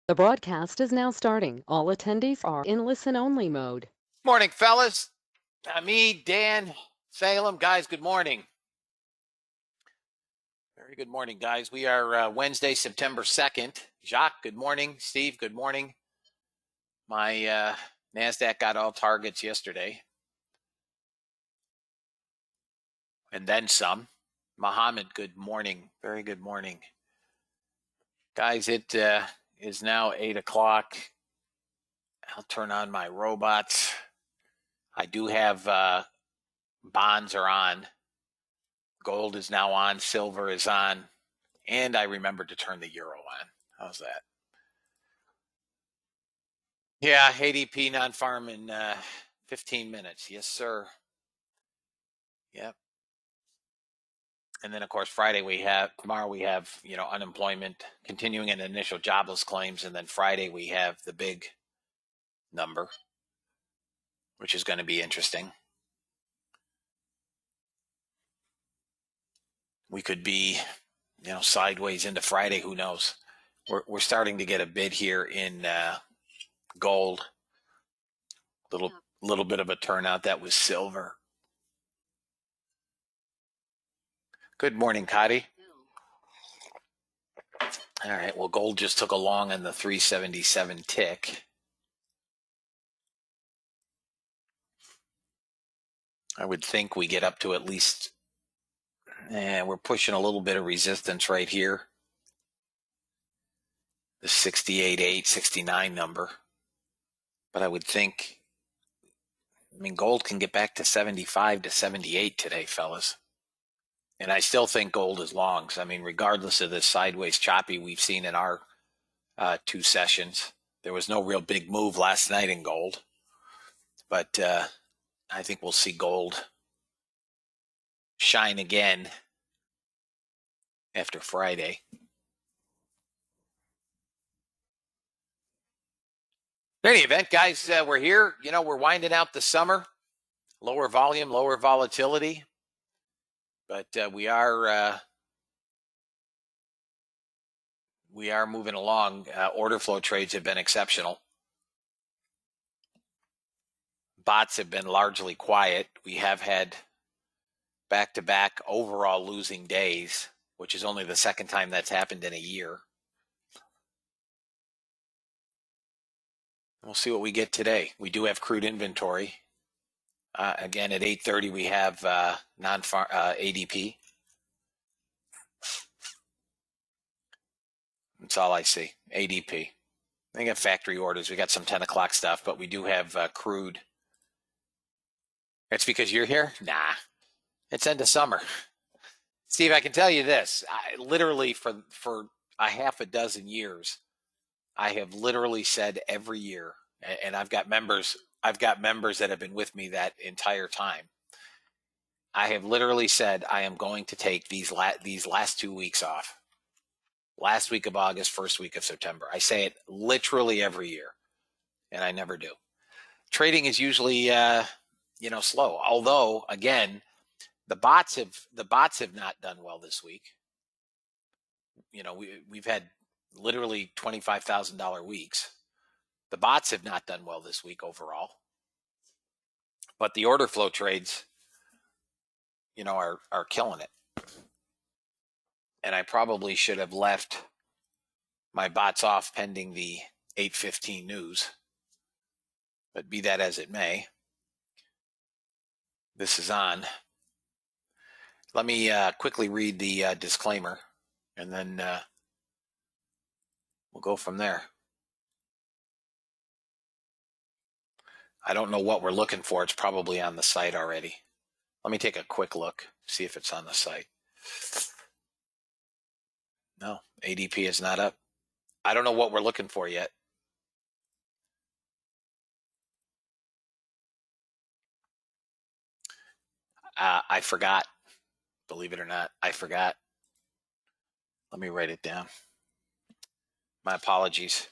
The broadcast is now starting. All attendees are in listen-only mode. Morning, fellas. Me, Dan, Salem. Guys, good morning. Very good morning, guys. We are Wednesday, September 2nd. Jacques, good morning. Steve, good morning. My NASDAQ got all targets yesterday. And then some. Mohammed, good morning. Very good morning. Guys, it is now 8 o'clock. I'll turn on my robots. I do have bonds are on. Gold is now on. Silver is on. And I remembered to turn the euro on. How's that? Yeah, ADP non-farm in 15 minutes. Yes, sir. Yep. And then, of course, tomorrow we have, unemployment continuing and initial jobless claims. And then Friday we have the big number, which is going to be interesting. We could be, sideways into Friday. Who knows? We're starting to get a bid here in gold. Little bit of a turnout. That was silver. Good morning, Cotty. All right. Well, gold just took a long on the 377 tick. I would think we get up to at least, we're pushing a little bit of resistance right here. The 68.8, 69 number. But I would think, gold can get back to 75 to 78 today, fellas. And I still think gold is long. So, regardless of this sideways choppy we've seen in our two sessions, there was no real big move last night in gold. But I think we'll see gold shine again after Friday. In any event, guys, we're here. We're winding out the summer. Lower volume, lower volatility. But we are moving along. Order flow trades have been exceptional. Bots have been largely quiet. We have had back-to-back overall losing days, which is only the second time that's happened in a year. We'll see what we get today. We do have crude inventory. Again, at 8:30, we have non-farm ADP. That's all I see. ADP. I got factory orders. We got some 10 o'clock stuff, but we do have crude. It's because you're here? Nah. It's end of summer. Steve, I can tell you this. Literally for a half a dozen years, I have literally said every year, and I've got members that have been with me that entire time. I have literally said I am going to take these last 2 weeks off. Last week of August, first week of September. I say it literally every year, and I never do. Trading is usually slow. Although, again, the bots have not done well this week. We've had literally $25,000 weeks. The bots have not done well this week overall. But the order flow trades, are killing it. And I probably should have left my bots off pending the 8:15 news. But be that as it may, this is on. Let me quickly read the disclaimer, and then we'll go from there. I don't know what we're looking for. It's probably on the site already. Let me take a quick look, see if it's on the site. No, ADP is not up. I don't know what we're looking for yet. I forgot. Believe it or not, I forgot. Let me write it down. My apologies.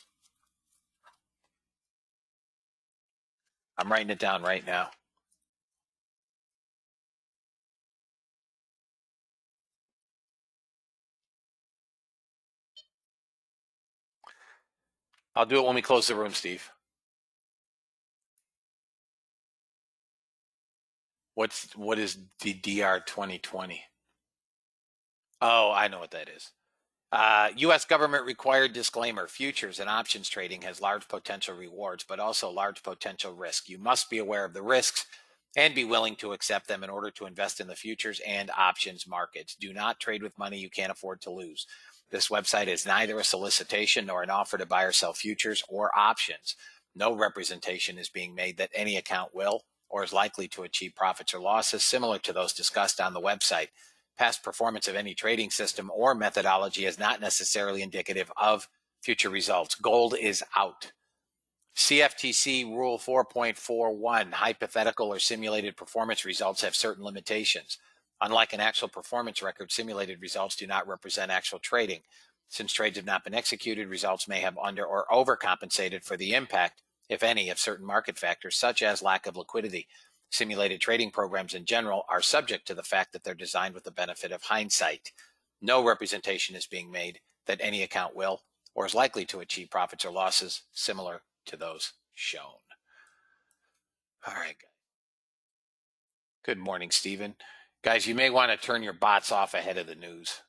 I'm writing it down right now. I'll do it when we close the room, Steve. What is the DR 2020? Oh, I know what that is. U.S. government required disclaimer: futures and options trading has large potential rewards, but also large potential risk. You must be aware of the risks and be willing to accept them in order to invest in the futures and options markets. Do not trade with money you can't afford to lose. This website is neither a solicitation nor an offer to buy or sell futures or options. No representation is being made that any account will or is likely to achieve profits or losses similar to those discussed on the website. Past performance of any trading system or methodology is not necessarily indicative of future results. Gold is out. CFTC Rule 4.41: hypothetical or simulated performance results have certain limitations. Unlike an actual performance record, simulated results do not represent actual trading. Since trades have not been executed, results may have under or overcompensated for the impact, if any, of certain market factors, such as lack of liquidity. Simulated trading programs in general are subject to the fact that they're designed with the benefit of hindsight. No representation is being made that any account will or is likely to achieve profits or losses similar to those shown. All right. Good morning, Stephen. Guys, you may want to turn your bots off ahead of the news.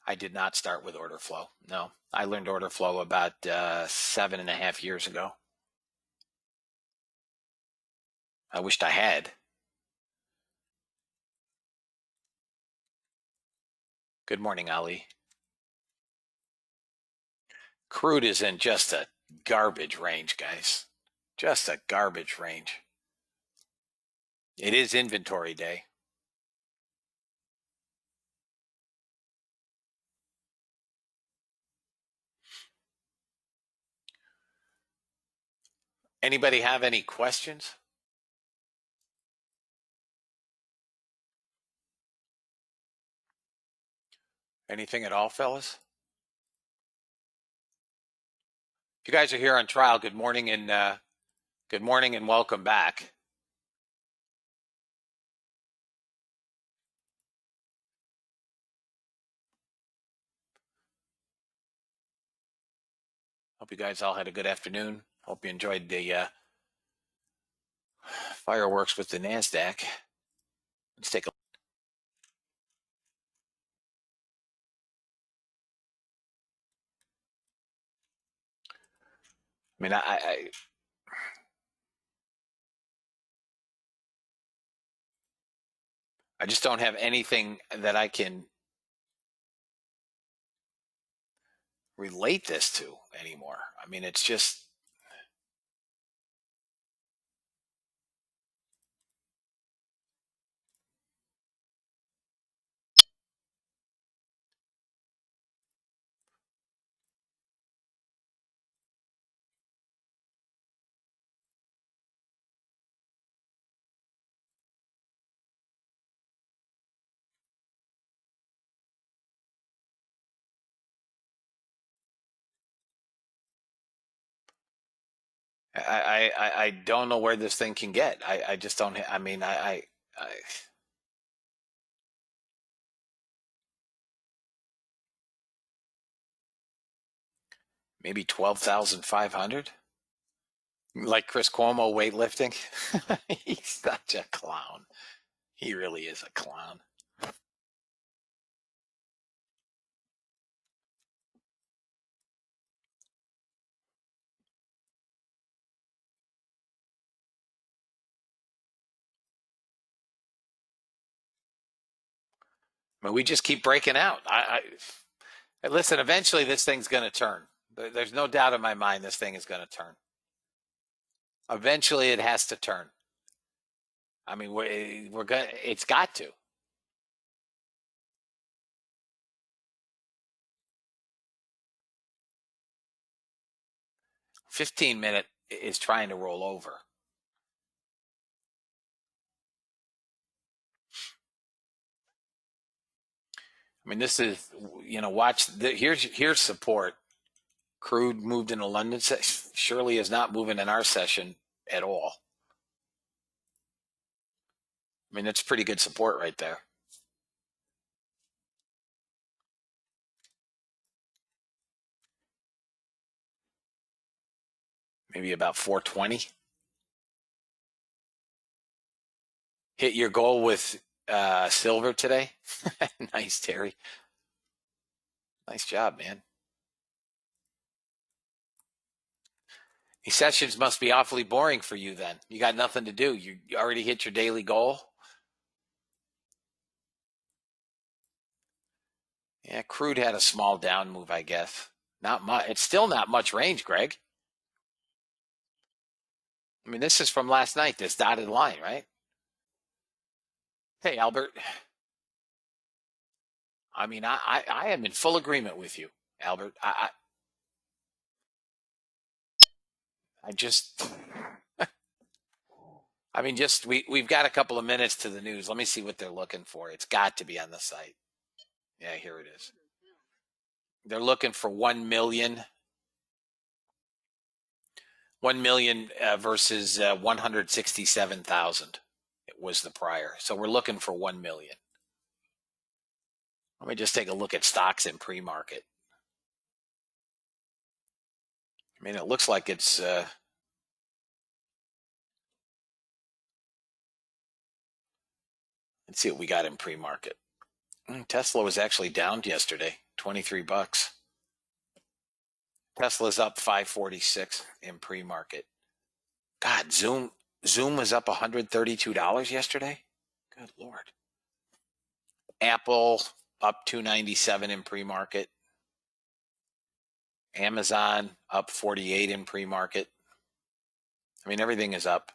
I did not start with order flow. No, I learned order flow about 7.5 years ago. I wished I had. Good morning, Ali. Crude is in just a garbage range, guys. Just a garbage range. It is inventory day. Anybody have any questions? Anything at all, fellas? If you guys are here on trial, good morning and welcome back. Hope you guys all had a good afternoon. Hope you enjoyed the fireworks with the NASDAQ. Let's take a I mean, I just don't have anything that I can relate this to anymore. I mean, it's just I don't know where this thing can get. I just don't. I mean, I maybe 12,500. Like Chris Cuomo weightlifting. He's such a clown. He really is a clown. I mean, we just keep breaking out. Listen. Eventually, this thing's going to turn. There's no doubt in my mind this thing is going to turn. Eventually, it has to turn. I mean, we're going. It's got to. 15-minute is trying to roll over. I mean, this is, watch. Here's support. Crude moved into London. Surely is not moving in our session at all. I mean, that's pretty good support right there. maybe about 420. Hit your goal with silver today. Nice, Terry. Nice job, man. These sessions must be awfully boring for you then. You got nothing to do. You already hit your daily goal. Yeah, crude had a small down move, I guess. Not much. It's still not much range, Greg. I mean, this is from last night, this dotted line, right? Hey, Albert. I mean, I am in full agreement with you, Albert. I just, I mean, just we've got a couple of minutes to the news. Let me see what they're looking for. It's got to be on the site. Yeah, here it is. They're looking for 1 million. 1 million versus 167,000. It was the prior. So we're looking for 1 million. Let me just take a look at stocks in pre-market. I mean, it looks like it's. Let's see what we got in pre-market. Tesla was actually down yesterday, $23. Tesla's up 546 in pre-market. God, Zoom was up $132 yesterday. Good Lord. Apple up 297 in pre-market. Amazon up 48 in pre-market. I mean, everything is up.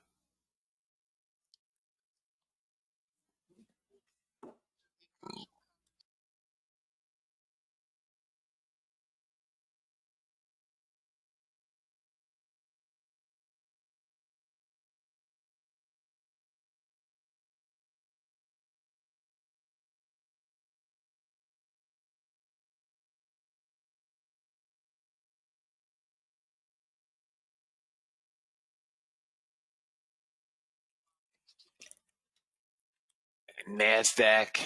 NASDAQ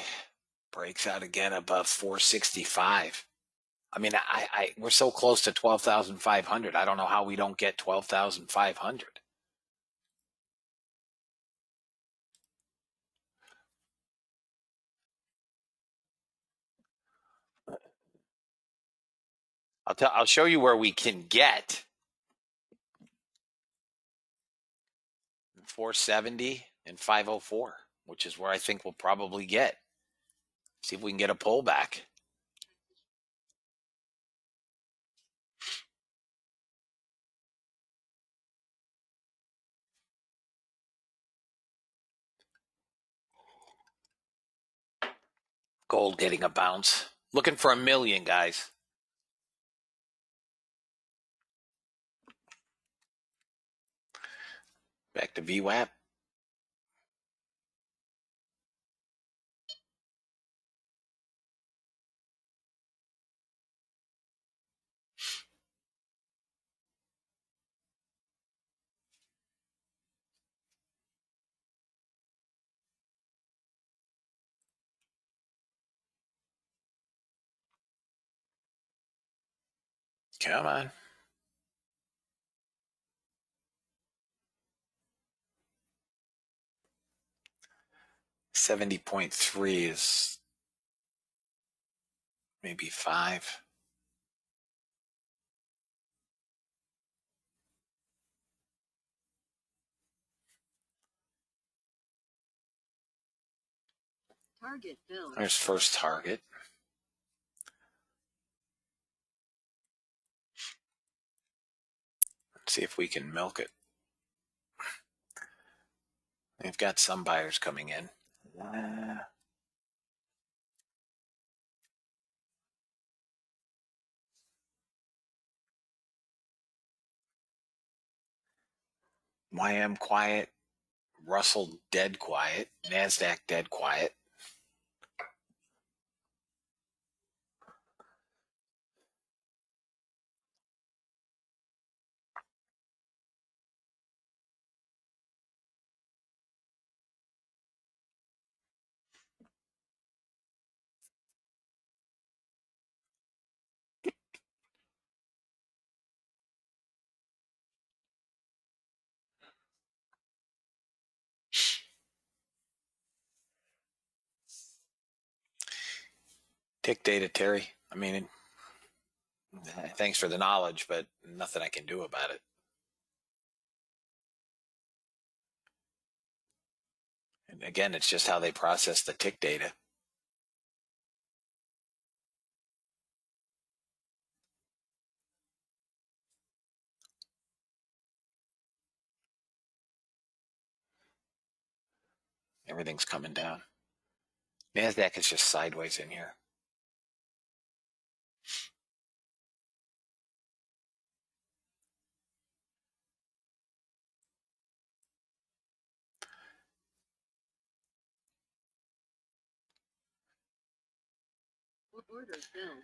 breaks out again above 465. I mean, we're so close to 12,500. I don't know how we don't get 12,500. I'll show you where we can get 470 and 504, which is where I think we'll probably get. See if we can get a pullback. Gold getting a bounce. Looking for 1 million, guys. Back to VWAP. Come on. 70.3 is maybe 5. There's first target. Let's see if we can milk it. They've got some buyers coming in. YM quiet. Russell dead quiet. NASDAQ dead quiet. Tick data, Terry. I mean, thanks for the knowledge, but nothing I can do about it. And again, it's just how they process the tick data. Everything's coming down. NASDAQ is just sideways in here.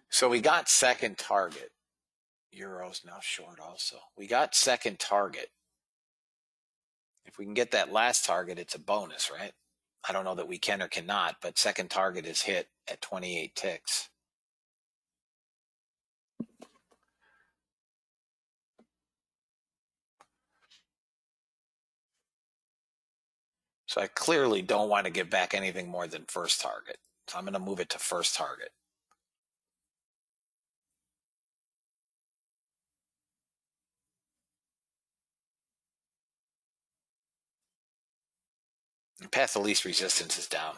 So we got second target. Euro's now short also. We got second target. If we can get that last target, it's a bonus, right? I don't know that we can or cannot, but second target is hit at 28 ticks. So I clearly don't want to give back anything more than first target. So I'm going to move it to first target. And path of least resistance is down.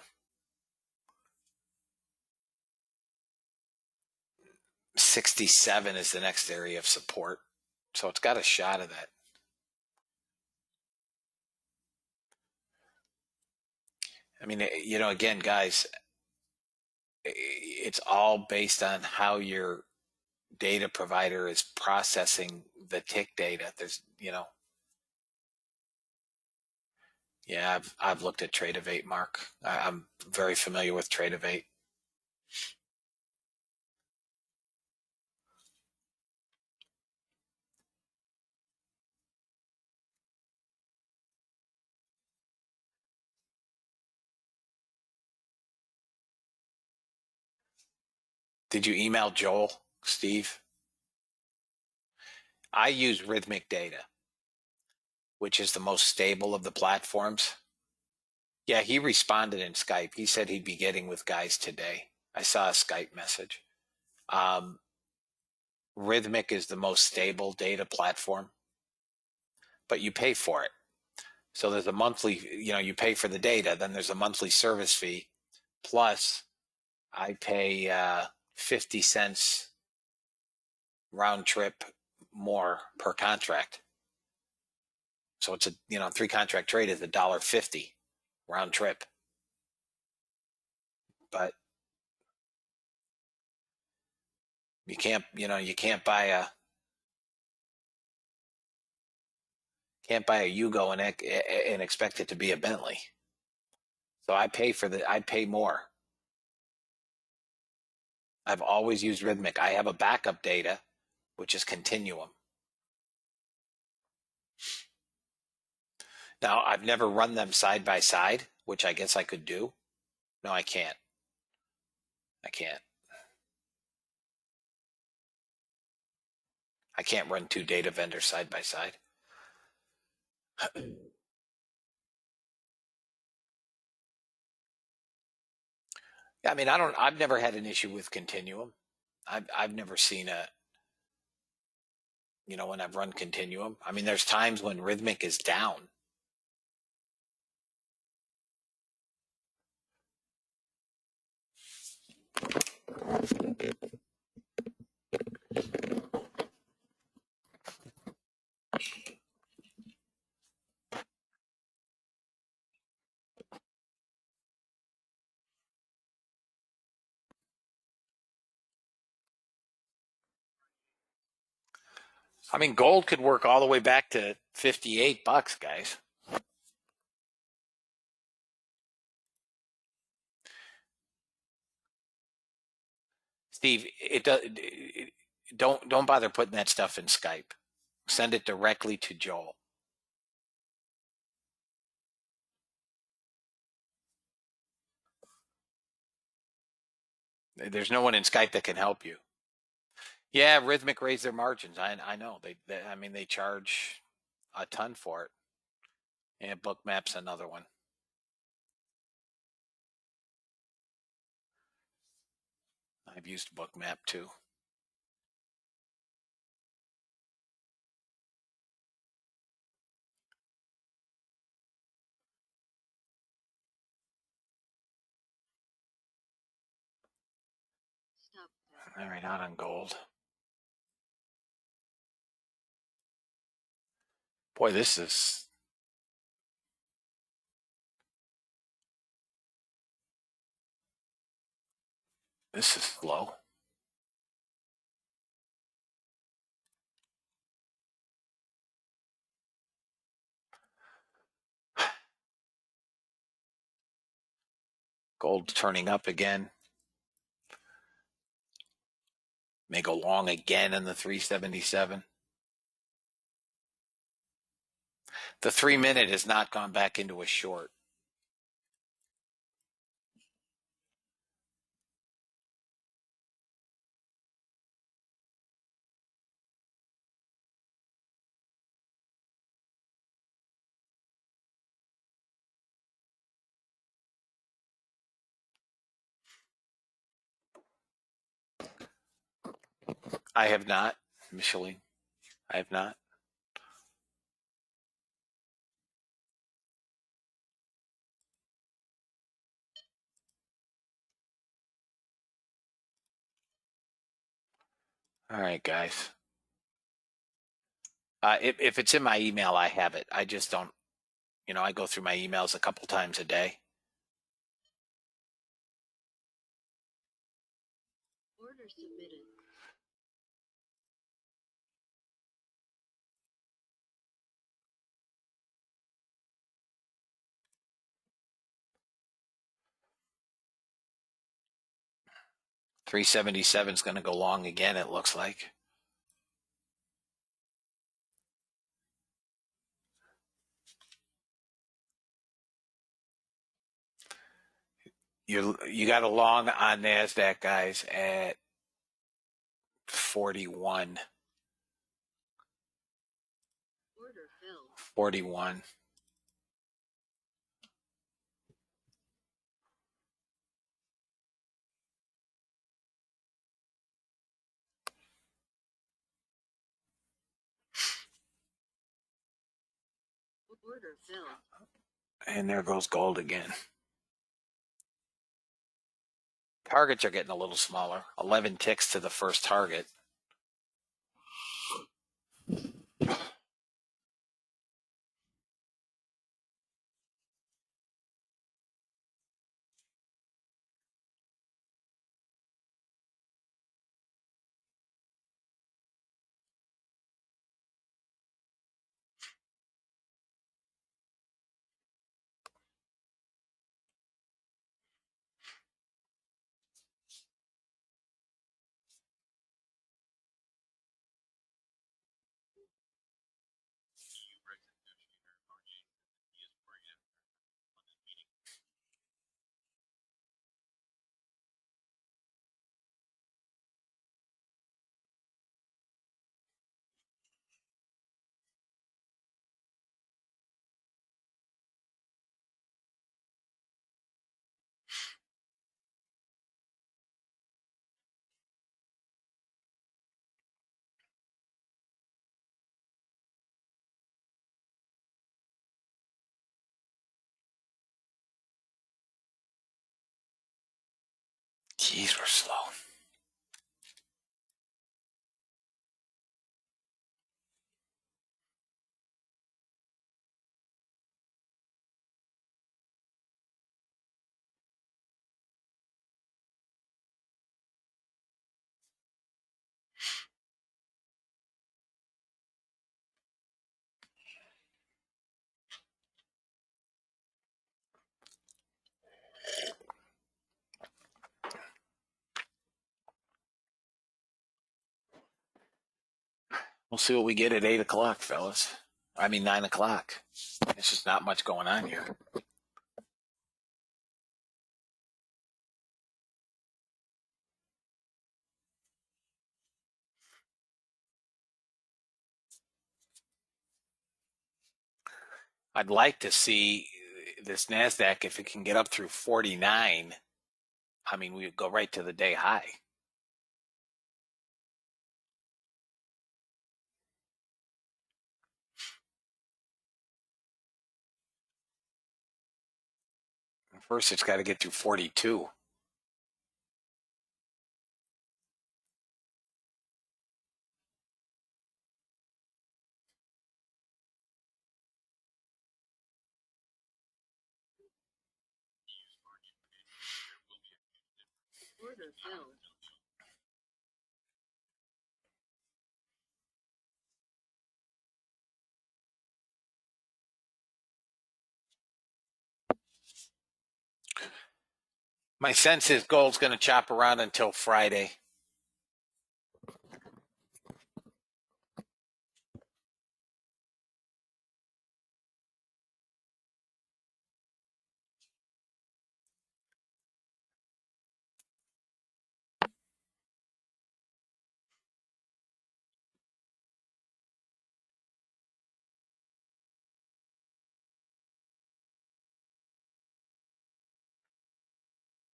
67 is the next area of support. So it's got a shot of that. I mean, you know, again, guys, it's all based on how your data provider is processing the tick data. There's, you know, yeah, I've looked at Tradevate, Mark. I'm very familiar with Tradevate. Did you email Joel, Steve? I use Rhythmic Data, which is the most stable of the platforms. Yeah, he responded in Skype. He said he'd be getting with guys today. I saw a Skype message. Um, Rhythmic is the most stable data platform, but you pay for it. So there's a monthly, you know, you pay for the data, then there's a monthly service fee. Plus, I pay 50 cents round trip more per contract. So it's a, you know, 3 contract trade is $1.50 round trip. But you can't, you know, you can't buy a Yugo and expect it to be a Bentley. So I pay more. I've always used Rhythmic. I have a backup data, which is Continuum. Now, I've never run them side by side, which I guess I could do. No, I can't. I can't. I can't run two data vendors side by side. I mean, I've never had an issue with Continuum. I've never seen a, you know, when I've run Continuum. I mean, there's times when Rhythmic is down. I mean, gold could work all the way back to $58, guys. Steve, don't bother putting that stuff in Skype. Send it directly to Joel. There's no one in Skype that can help you. Yeah, Rhythmic raised their margins. I know I mean they charge a ton for it. And Bookmap's another one. I've used Bookmap too. All right, out on gold. Boy, this is slow. Gold turning up again. May go long again in the 377. The 3-minute has not gone back into a short. I have not, Micheline. I have not. All right, guys. If it's in my email, I have it. I just don't, I go through my emails a couple times a day. Order submitted. $377 is going to go long again, it looks like. You got a long on NASDAQ, guys, at 41. Order filled. 41. Order filled. And there goes gold again. Targets are getting a little smaller. 11 ticks to the first target. Jeez, we're slow. We'll see what we get at 8 o'clock, fellas. I mean, 9 o'clock. There's just not much going on here. I'd like to see this NASDAQ, if it can get up through 49. I mean, we would go right to the day high. First, it's got to get through 42. Order filled. My sense is gold's going to chop around until Friday.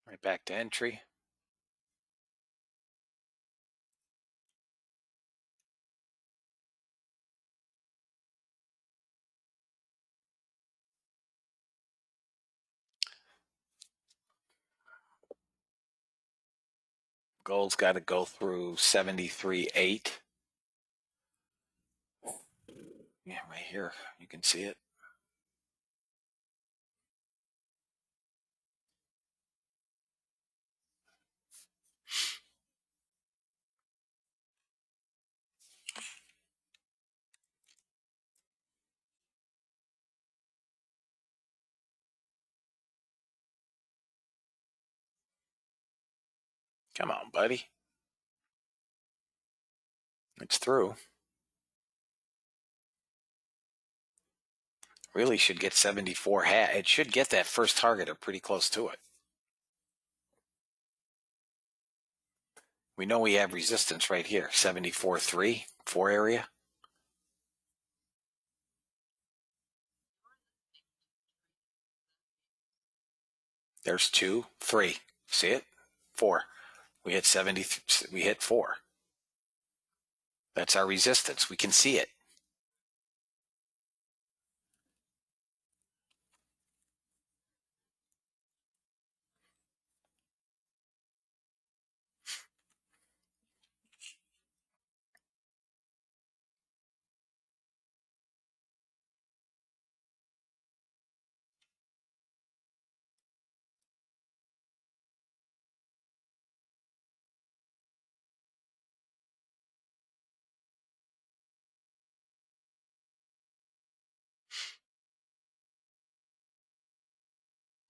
Right back to entry. Gold's got to go through 73.8. Yeah, right here. You can see it. Come on, buddy. It's through. Really should get 74. It should get that first target or pretty close to it. We know we have resistance right here, 74.3, 4 area. There's 2, 3. See it? 4. We hit 70. We hit 4. That's our resistance. We can see it.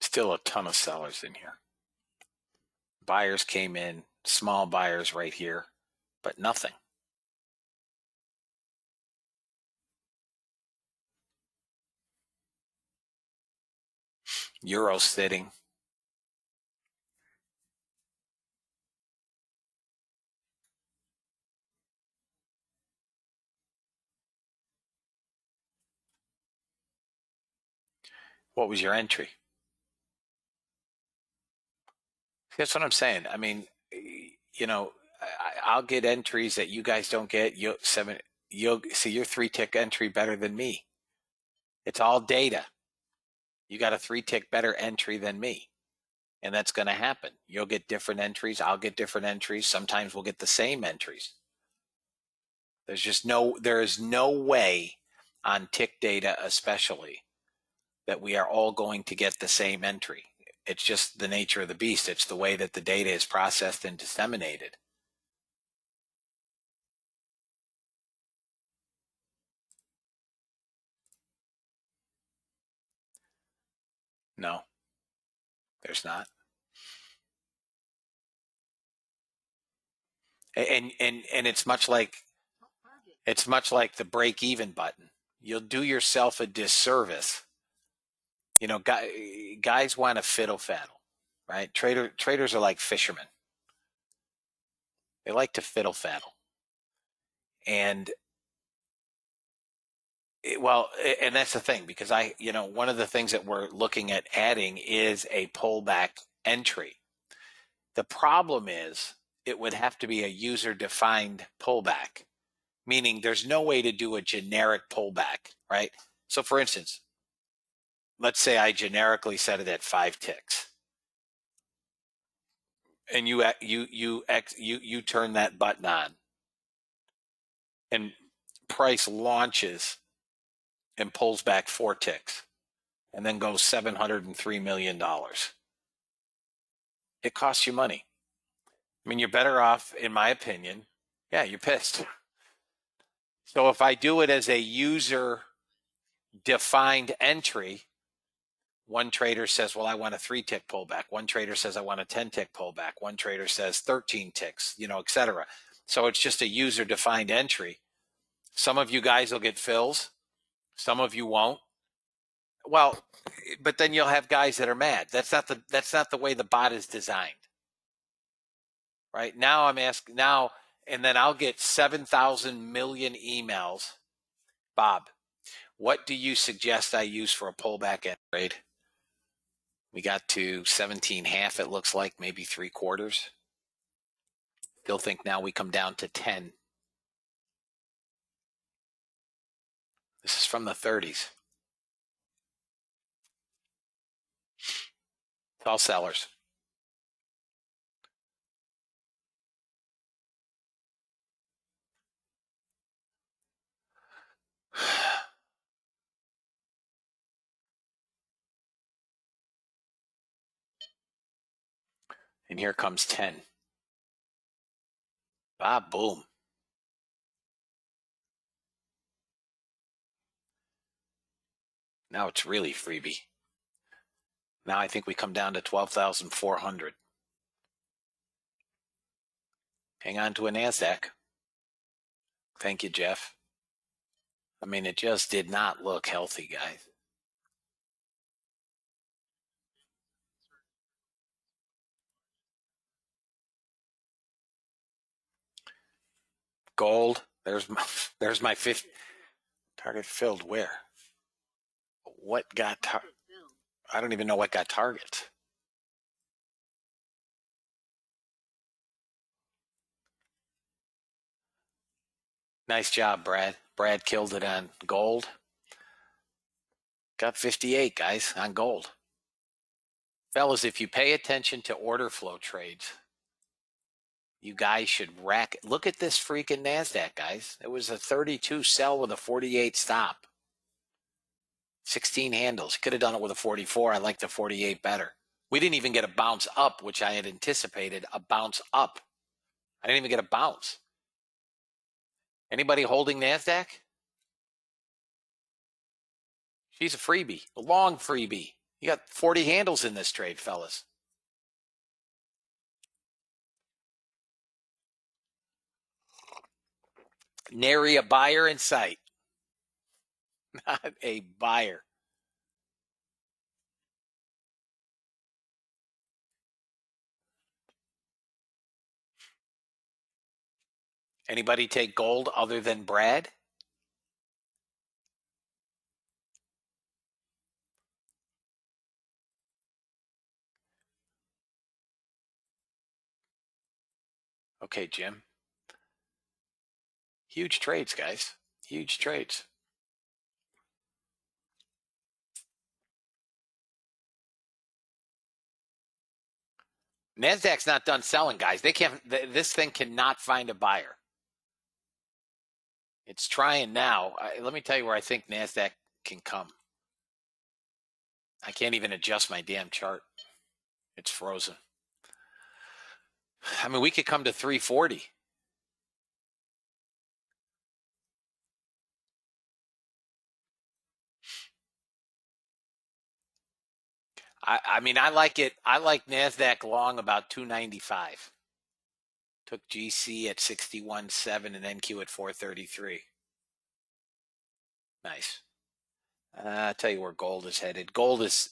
Still a ton of sellers in here. Buyers came in, small buyers right here, but nothing. Euro sitting. What was your entry? That's what I'm saying. I mean, you know, I'll get entries that you guys don't get. You'll see your 3-tick entry better than me. It's all data. You got a 3-tick better entry than me. And that's going to happen. You'll get different entries. I'll get different entries. Sometimes we'll get the same entries. There is no way on tick data, especially, that we are all going to get the same entry. It's just the nature of the beast. It's the way that the data is processed and disseminated. No, there's not. And it's much like the break even button. You'll do yourself a disservice. You know, guys want to fiddle faddle, right? Traders are like fishermen. They like to fiddle faddle. And and that's the thing, because one of the things that we're looking at adding is a pullback entry. The problem is it would have to be a user defined pullback, meaning there's no way to do a generic pullback, right? So for instance, let's say I generically set it at 5 ticks, and you turn that button on, and price launches and pulls back 4 ticks, and then goes $703 million. It costs you money. I mean, you're better off, in my opinion. Yeah, you're pissed. So if I do it as a user defined entry, one trader says, well, I want a 3-tick pullback. One trader says, I want a 10-tick pullback. One trader says 13 ticks, et cetera. So it's just a user defined entry. Some of you guys will get fills. Some of you won't. Well, but then you'll have guys that are mad. That's not the way the bot is designed. Right now I'm asking now, and then I'll get 7,000 million emails. Bob, what do you suggest I use for a pullback end trade? We got to 17.5, it looks like, maybe 3/4. Still think now we come down to 10. This is from the 30s. It's all sellers. And here comes 10. Bob, boom. Now it's really freebie. Now I think we come down to 12,400. Hang on to a NASDAQ. Thank you, Jeff. I mean, it just did not look healthy, guys. Gold, there's my 50 target filled. Where? What got I don't even know what got target. Nice job, Brad. Brad killed it on gold. Got 58, guys, on gold. Fellas, if you pay attention to order flow trades, you guys should rack it. Look at this freaking NASDAQ, guys. It was a 32 sell with a 48 stop. 16 handles. Could have done it with a 44. I like the 48 better. We didn't even get a bounce up, which I had anticipated a bounce up. I didn't even get a bounce. Anybody holding NASDAQ? She's a freebie, a long freebie. You got 40 handles in this trade, fellas. Nary a buyer in sight. Not a buyer. Anybody take gold other than Brad? Okay, Jim. Huge trades, guys. Huge trades. NASDAQ's not done selling, guys. They can't. This thing cannot find a buyer. It's trying now. Let me tell you where I think NASDAQ can come. I can't even adjust my damn chart. It's frozen. I mean, we could come to 340. I mean, I like it. I like NASDAQ long about 295. Took GC at 61.7 and NQ at 433. Nice. I'll tell you where gold is headed. Gold is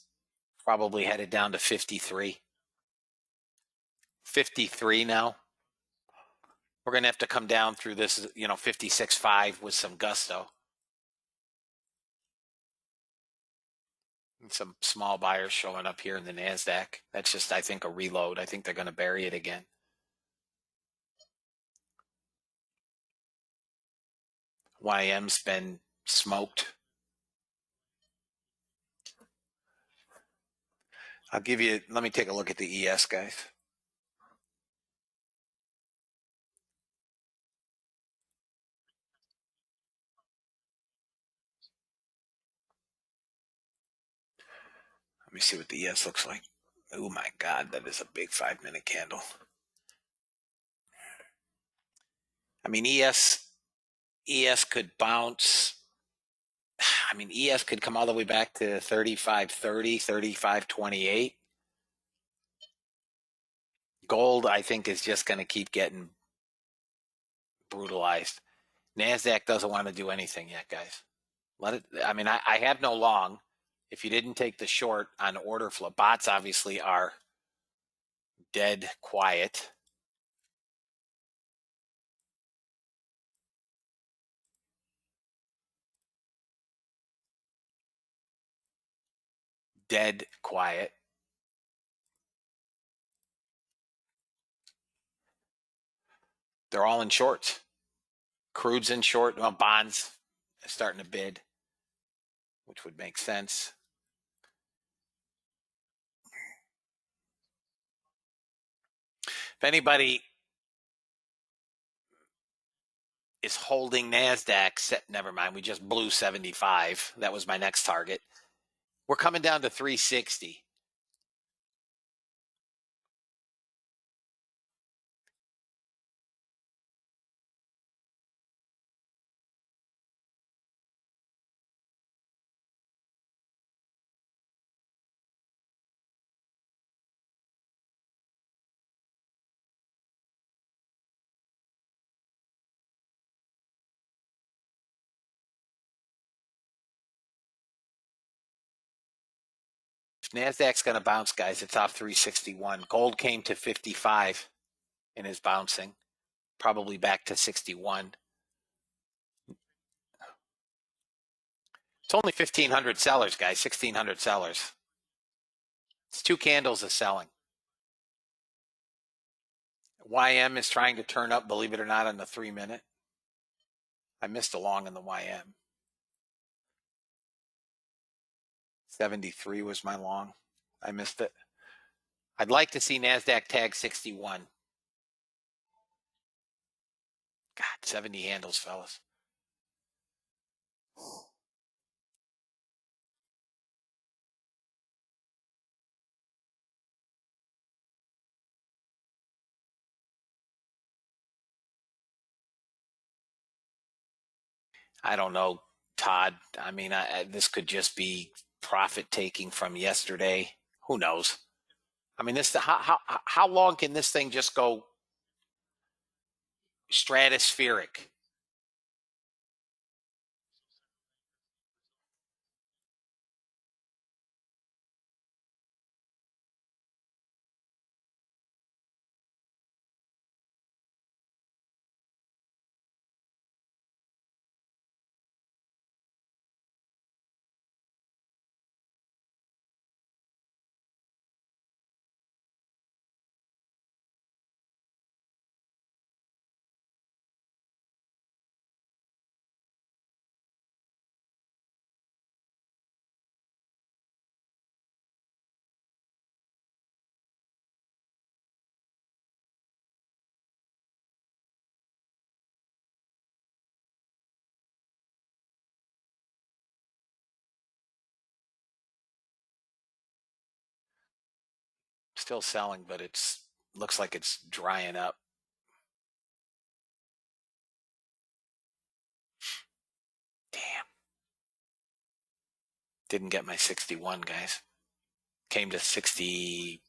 probably headed down to 53. 53 now. We're going to have to come down through this, 56.5 with some gusto. And some small buyers showing up here in the NASDAQ. That's just, I think, a reload. I think they're going to bury it again. YM's been smoked. I'll give you, let me take a look at the ES, guys. Let me see what the ES looks like. Oh my God, that is a big 5-minute candle. I mean, ES could bounce. I mean, ES could come all the way back to 35.30, 35.28. Gold, I think, is just going to keep getting brutalized. NASDAQ doesn't want to do anything yet, guys. Let it. I mean, I have no long. If you didn't take the short on order flow, bots obviously are dead quiet. Dead quiet. They're all in shorts. Crude's in short. Well, bonds starting to bid, which would make sense. If anybody is holding NASDAQ, never mind. We just blew 75. That was my next target. We're coming down to 360. If NASDAQ's going to bounce, guys, it's off 361. Gold came to 55 and is bouncing, probably back to 61. It's only 1,500 sellers, guys, 1,600 sellers. It's 2 candles of selling. YM is trying to turn up, believe it or not, on the 3-minute. I missed a long in the YM. 73 was my long. I missed it. I'd like to see NASDAQ tag 61. God, 70 handles, fellas. I don't know, Todd. I mean, this could just be profit taking from yesterday. Who knows? I mean, how long can this thing just go stratospheric? Still selling, but it's looks like it's drying up. Damn. Didn't get my 61, guys. Came to 69.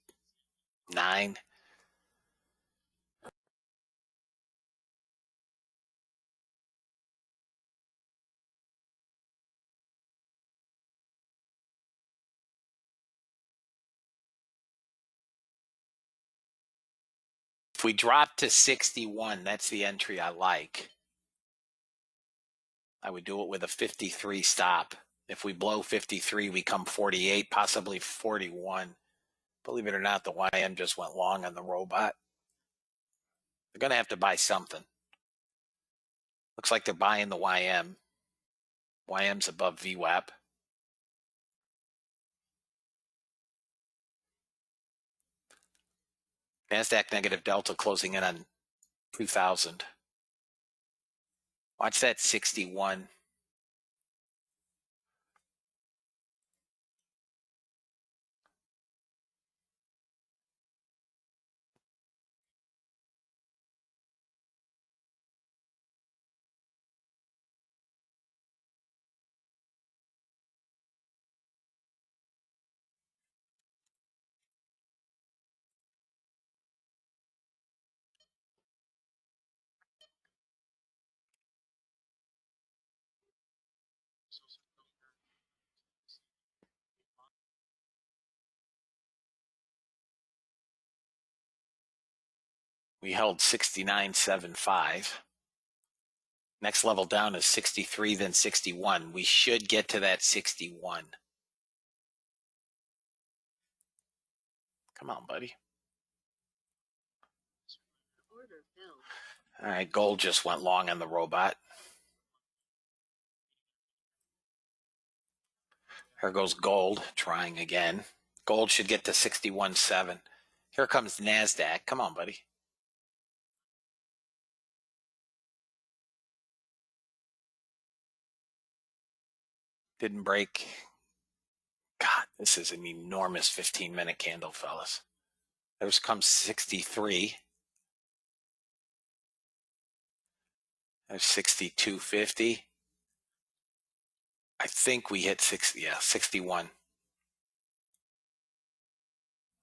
If we drop to 61, that's the entry I like. I would do it with a 53 stop. If we blow 53, we come 48, possibly 41. Believe it or not, the YM just went long on the robot. They're going to have to buy something. Looks like they're buying the YM. YM's above VWAP. NASDAQ negative delta closing in on 2,000. Watch that 61. We held 69.75. Next level down is 63, then 61. We should get to that 61. Come on, buddy. Order filled. All right, gold just went long on the robot. Here goes gold, trying again. Gold should get to 61.7. Here comes NASDAQ. Come on, buddy. Didn't break. God, this is an enormous 15-minute candle, fellas. There's comes 63. There's 62.50. I think we hit 61.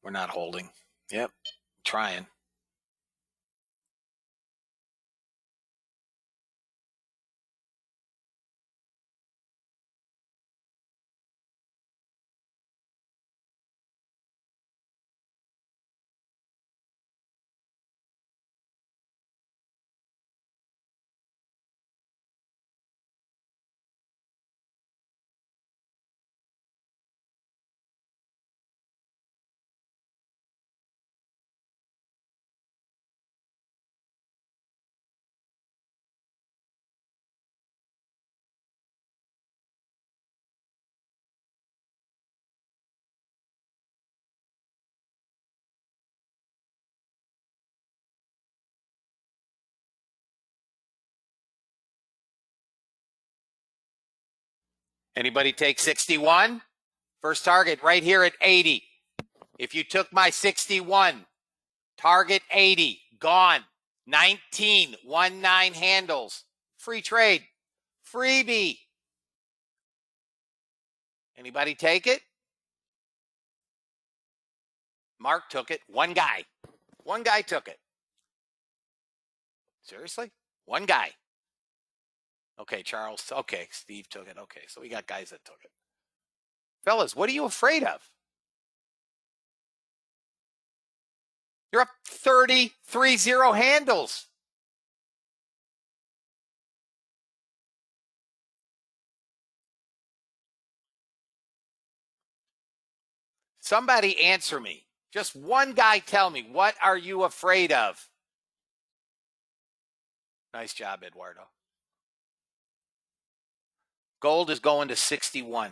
We're not holding. Yep, trying. Anybody take 61? First target right here at 80. If you took my 61, target 80, gone. 19, 1-9 handles. Free trade. Freebie. Anybody take it? Mark took it. One guy. One guy took it. Seriously? One guy. Okay, Charles. Okay, Steve took it. Okay, so we got guys that took it. Fellas, what are you afraid of? You're up 30-0 handles. Somebody answer me. Just one guy tell me, what are you afraid of? Nice job, Eduardo. Gold is going to 61.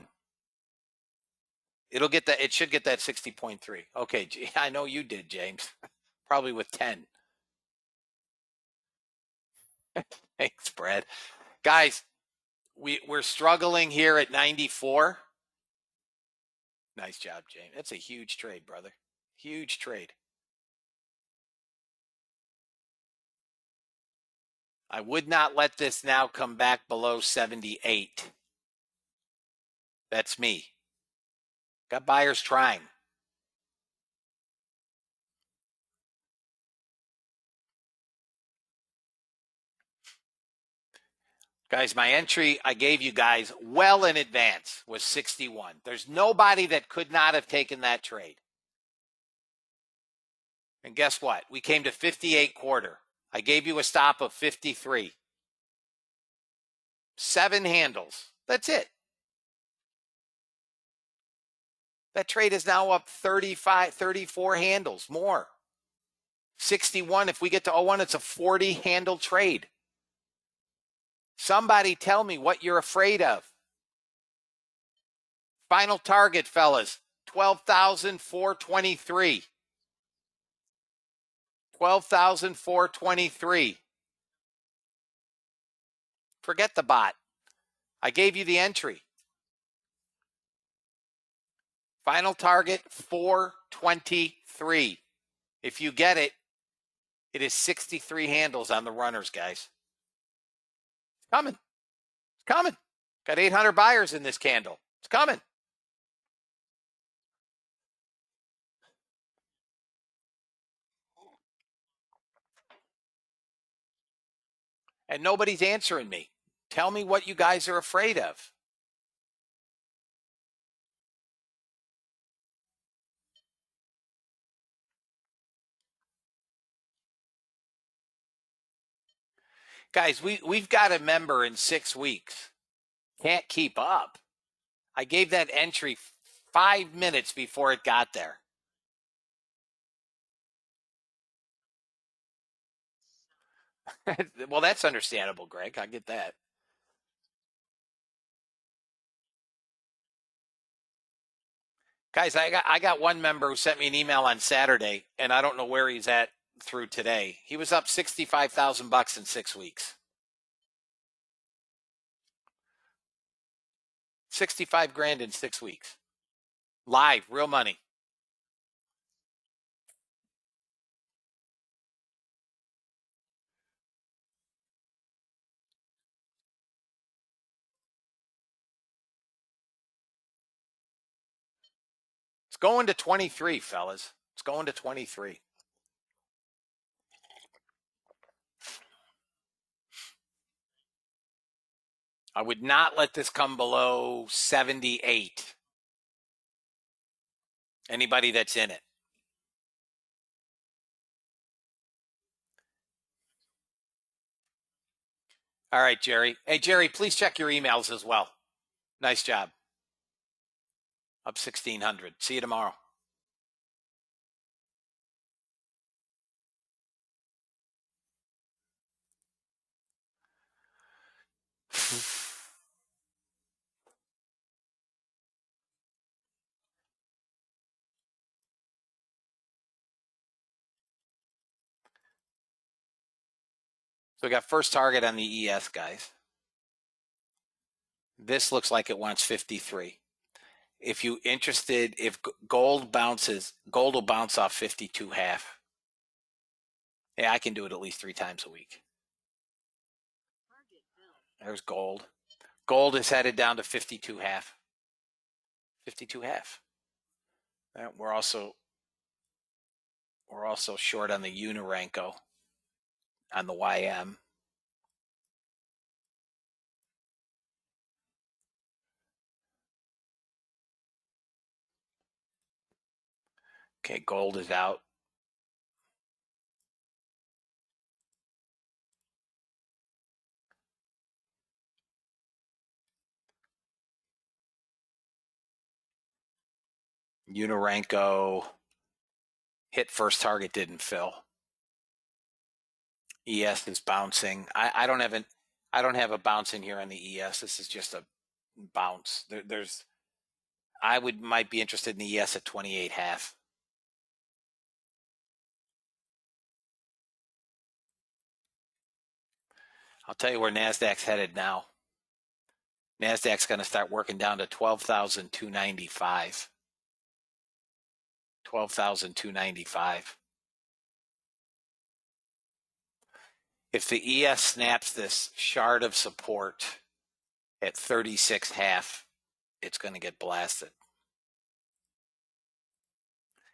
It'll get that. It should get that 60.3. Okay, I know you did, James. Probably with 10. Thanks, Brad. Guys, we're struggling here at 94. Nice job, James. That's a huge trade, brother. Huge trade. I would not let this now come back below 78. That's me. Got buyers trying. Guys, my entry I gave you guys well in advance was 61. There's nobody that could not have taken that trade. And guess what? We came to 58.25. I gave you a stop of 53. 7 handles. That's it. That trade is now up 35, 34 handles more. 61. If we get to 01, it's a 40 handle trade. Somebody tell me what you're afraid of. Final target, fellas, 12,423. 12,423. Forget the bot. I gave you the entry. Final target 423. If you get it, it is 63 handles on the runners, guys. It's coming. It's coming. Got 800 buyers in this candle. It's coming. And nobody's answering me. Tell me what you guys are afraid of. Guys, we've got a member in 6 weeks. Can't keep up. I gave that entry 5 minutes before it got there. Well, that's understandable, Greg. I get that. Guys, I got one member who sent me an email on Saturday, and I don't know where he's at through today. He was up $65,000 in 6 weeks. 65 grand in 6 weeks. Live, real money. It's going to 23, fellas. It's going to 23. I would not let this come below 78. Anybody that's in it. All right, Jerry. Hey, Jerry, please check your emails as well. Nice job. Up 1,600. See you tomorrow. So we got first target on the ES, guys. This looks like it wants 53. If you interested, if gold bounces, gold will bounce off 52 half. Yeah, I can do it at least 3 times a week. Target filled. There's gold. Gold is headed down to 52 half. 52 half. We're also short on the Unirenko on the YM. Okay, gold is out. Unirenko hit first target, didn't fill. ES is bouncing. I don't have a bounce in here on the ES. This is just a bounce. I might be interested in the ES at 28 half. I'll tell you where NASDAQ's headed now. NASDAQ's going to start working down to 12,295. 12,295. If the ES snaps this shard of support at 36 half, it's going to get blasted.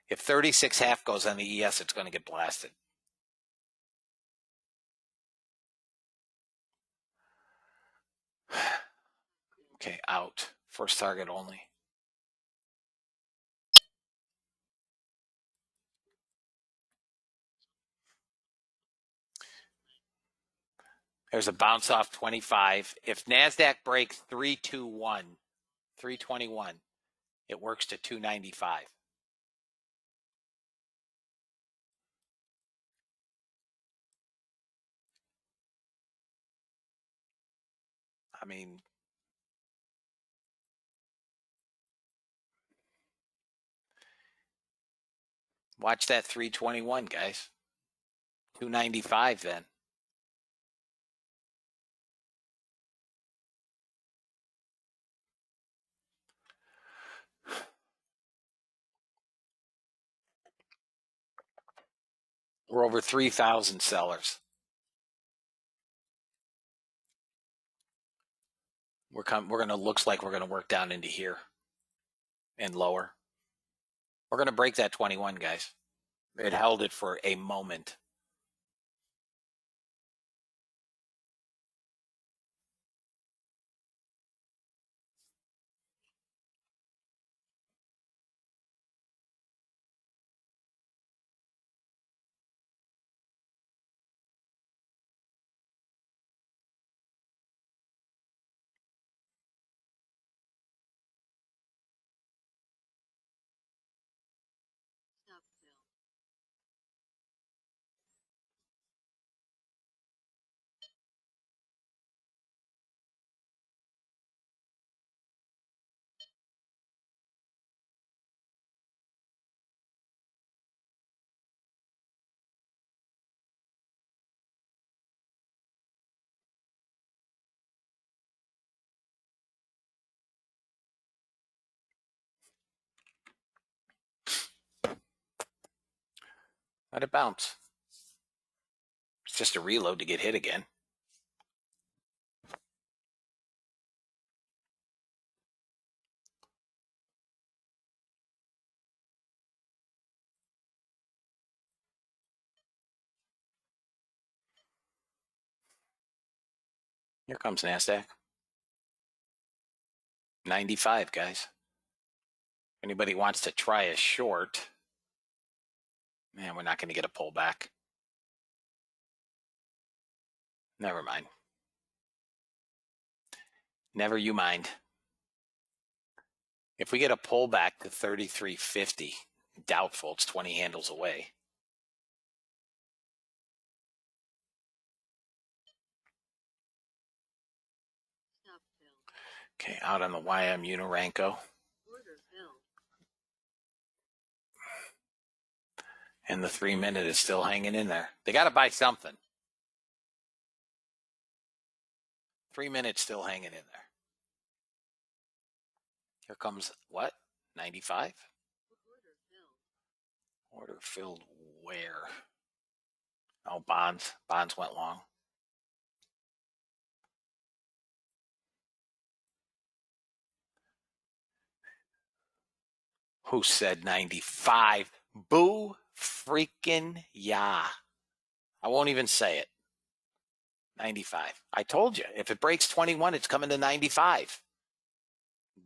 If 36 half goes on the ES, it's going to get blasted. Okay, out. First target only. There's a bounce off 25. If NASDAQ breaks 321, it works to 295. I mean, watch that 321, guys. $295 then. We're over 3,000 sellers. We're gonna, looks like we're gonna work down into here and lower. We're gonna break that 21, guys. It held it for a moment. Stop fill. Let it bounce. It's just a reload to get hit again. Here comes NASDAQ. 95, guys. Anybody wants to try a short, man, we're not going to get a pullback. Never mind. Never you mind. If we get a pullback to 33.50, doubtful, it's 20 handles away. Stop fill. Okay, out on the YM Uniranko. Order filled. And the 3-minute is still hanging in there. They got to buy something. 3 minutes still hanging in there. Here comes what? 95? Order filled. Order filled where? Oh, bonds. Bonds went long. Who said 95? Boo freaking yeah. I won't even say it. 95. I told you. If it breaks 21, it's coming to 95.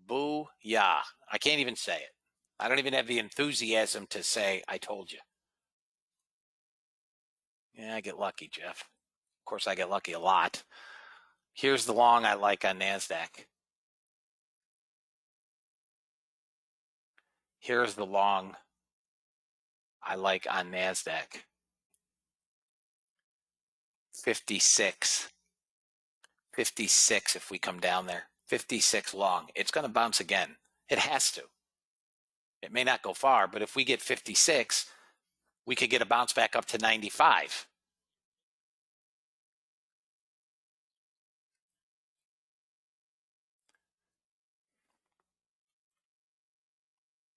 Boo yeah. I can't even say it. I don't even have the enthusiasm to say I told you. Yeah, I get lucky, Jeff. Of course, I get lucky a lot. Here's the long I like on NASDAQ. Here's the long I like on NASDAQ. 56. 56 if we come down there. 56 long. It's going to bounce again. It has to. It may not go far, but if we get 56, we could get a bounce back up to 95.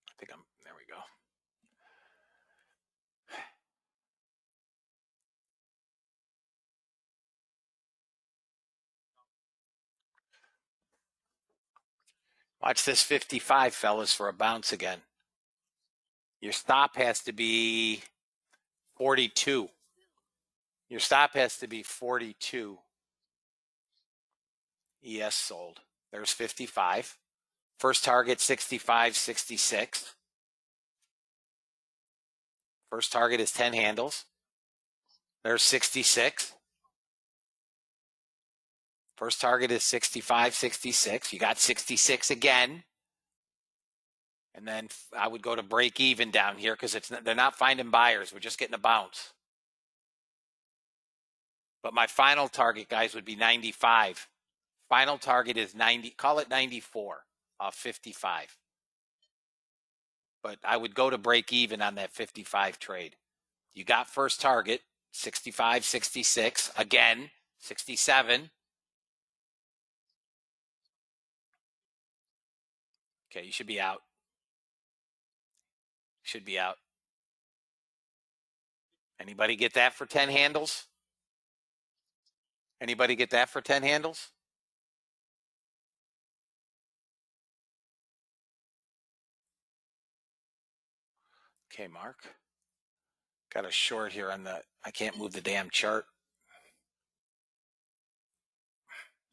I think there we go. Watch this 55, fellas, for a bounce again. Your stop has to be 42. Your stop has to be 42. ES sold. There's 55. First target 65, 66. First target is 10 handles. There's 66. First target is 65, 66. You got 66 again. And then I would go to break even down here because they're not finding buyers. We're just getting a bounce. But my final target, guys, would be 95. Final target is 90. Call it 94 off 55. But I would go to break even on that 55 trade. You got first target. 65, 66. Again, 67. Okay, you should be out. Should be out. Anybody get that for 10 handles? Anybody get that for 10 handles? Okay, Mark. Got a short here on the, I can't move the damn chart.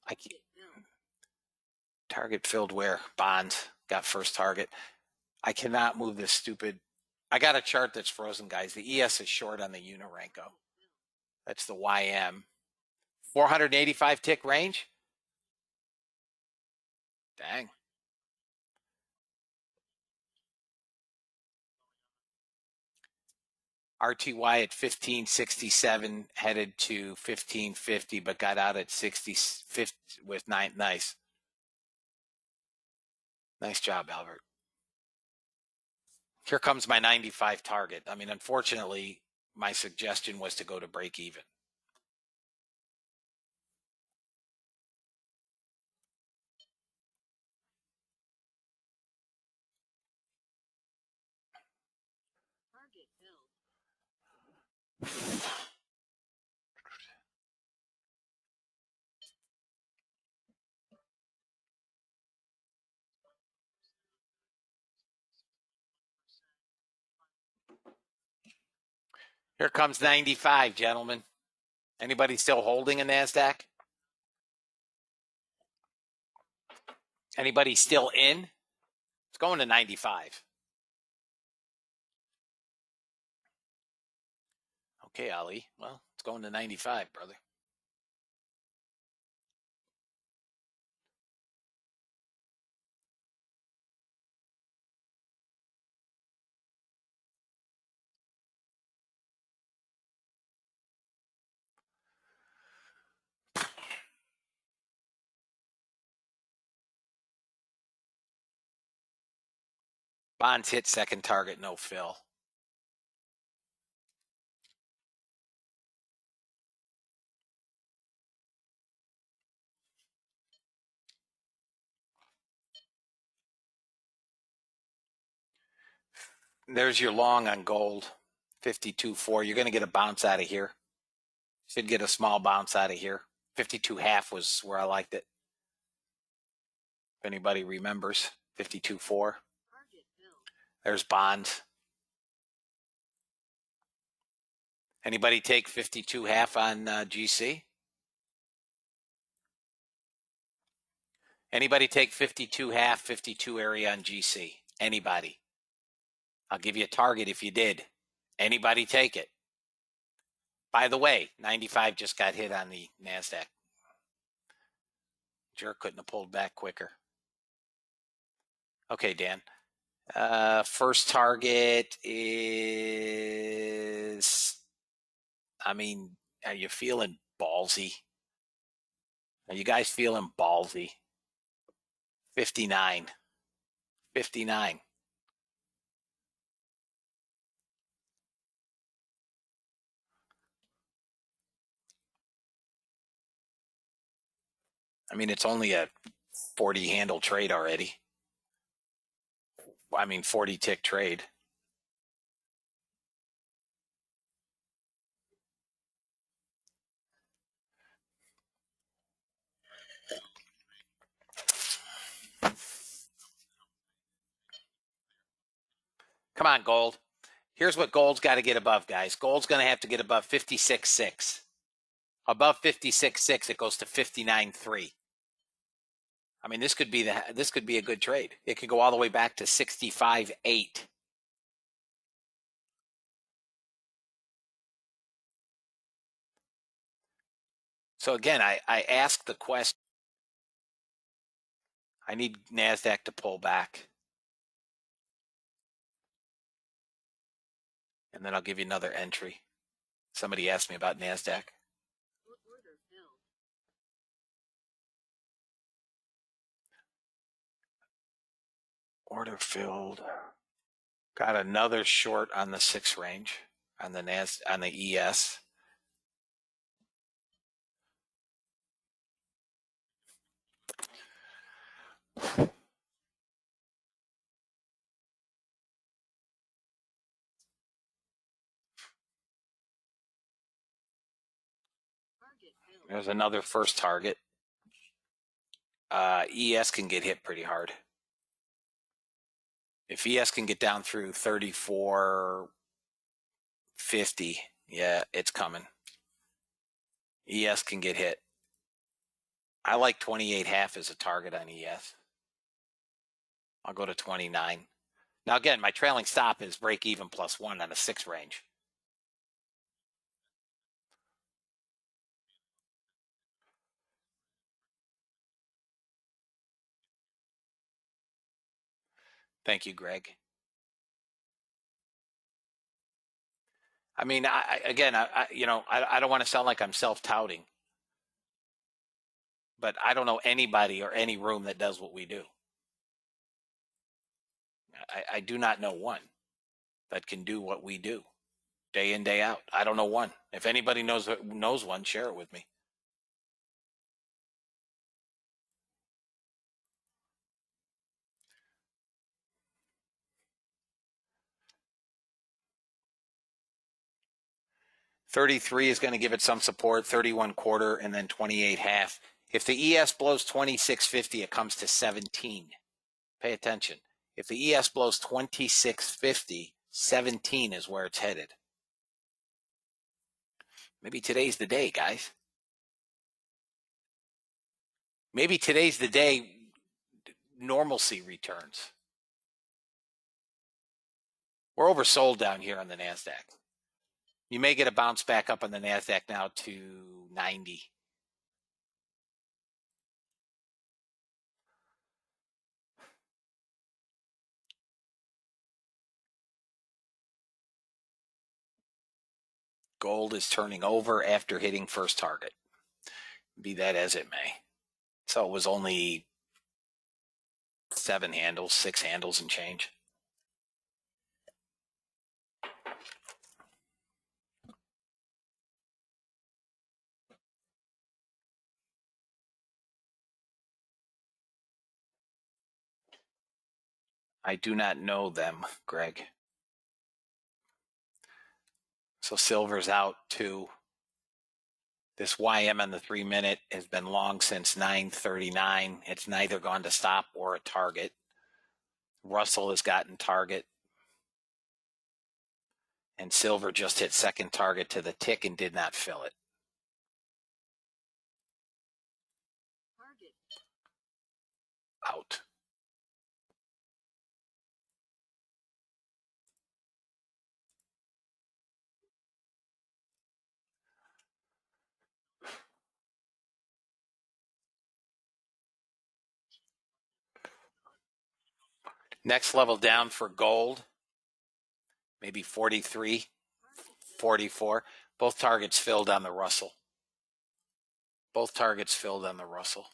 I can't. Target filled where? Bonds. Got first target. I cannot move this stupid. I got a chart that's frozen, guys. The ES is short on the Unirenko. That's the YM. 485 tick range? Dang. RTY at 1567 headed to 1550, but got out at 60 50 with nine. Nice. Nice job, Albert. Here comes my 95 target. I mean, unfortunately, my suggestion was to go to break even. Target filled. Here comes 95, gentlemen. Anybody still holding a NASDAQ? Anybody still in? It's going to 95. Okay, Ali. Well, it's going to 95, brother. Bonds hit second target, no fill. There's your long on gold, 52.4. You're going to get a bounce out of here. Should get a small bounce out of here. 52.5 was where I liked it. If anybody remembers, 52.4. Target filled. There's bonds. Anybody take 52.5 on GC? Anybody take 52.5, 52 area on GC? Anybody? I'll give you a target if you did. Anybody take it? By the way, 95 just got hit on the NASDAQ. Jerk couldn't have pulled back quicker. Okay, Dan. First target is, I mean, are you feeling ballsy? Are you guys feeling ballsy? 59. 59. I mean, it's only a 40 handle trade already. I mean, 40 tick trade. Come on, gold. Here's what gold's got to get above, guys. Gold's going to have to get above 56.6. Above 56.6, it goes to 59.3. I mean, this could be a good trade. It could go all the way back to 65.8. So again, I asked the question. I need NASDAQ to pull back. And then I'll give you another entry. Somebody asked me about NASDAQ. Order filled. Order filled. Got another short on the 6 range on the ES. Target filled. There's another first target. ES can get hit pretty hard. If ES can get down through 34.50, yeah, it's coming. ES can get hit. I like 28.5 as a target on ES. I'll go to 29. Now, again, my trailing stop is break even +1 on a 6 range. Thank you, Greg. I mean, I don't want to sound like I'm self-touting, but I don't know anybody or any room that does what we do. I do not know one that can do what we do day in, day out. I don't know one. If anybody knows one, share it with me. $33 is going to give it some support, 31.25, and then 28.5. If the ES blows 26.50, it comes to 17. Pay attention. If the ES blows 26.50, 17 is where it's headed. Maybe today's the day, guys. Maybe today's the day normalcy returns. We're oversold down here on the NASDAQ. You may get a bounce back up on the NASDAQ now to 90. Gold is turning over after hitting first target. Be that as it may. So it was only 6 handles and change. I do not know them, Greg. So silver's out too. This YM on the 3-minute has been long since 9:39. It's neither gone to stop or a target. Russell has gotten target. And silver just hit second target to the tick and did not fill it. Target. Out. Next level down for gold, maybe 43, 44. Both targets filled on the Russell. Both targets filled on the Russell.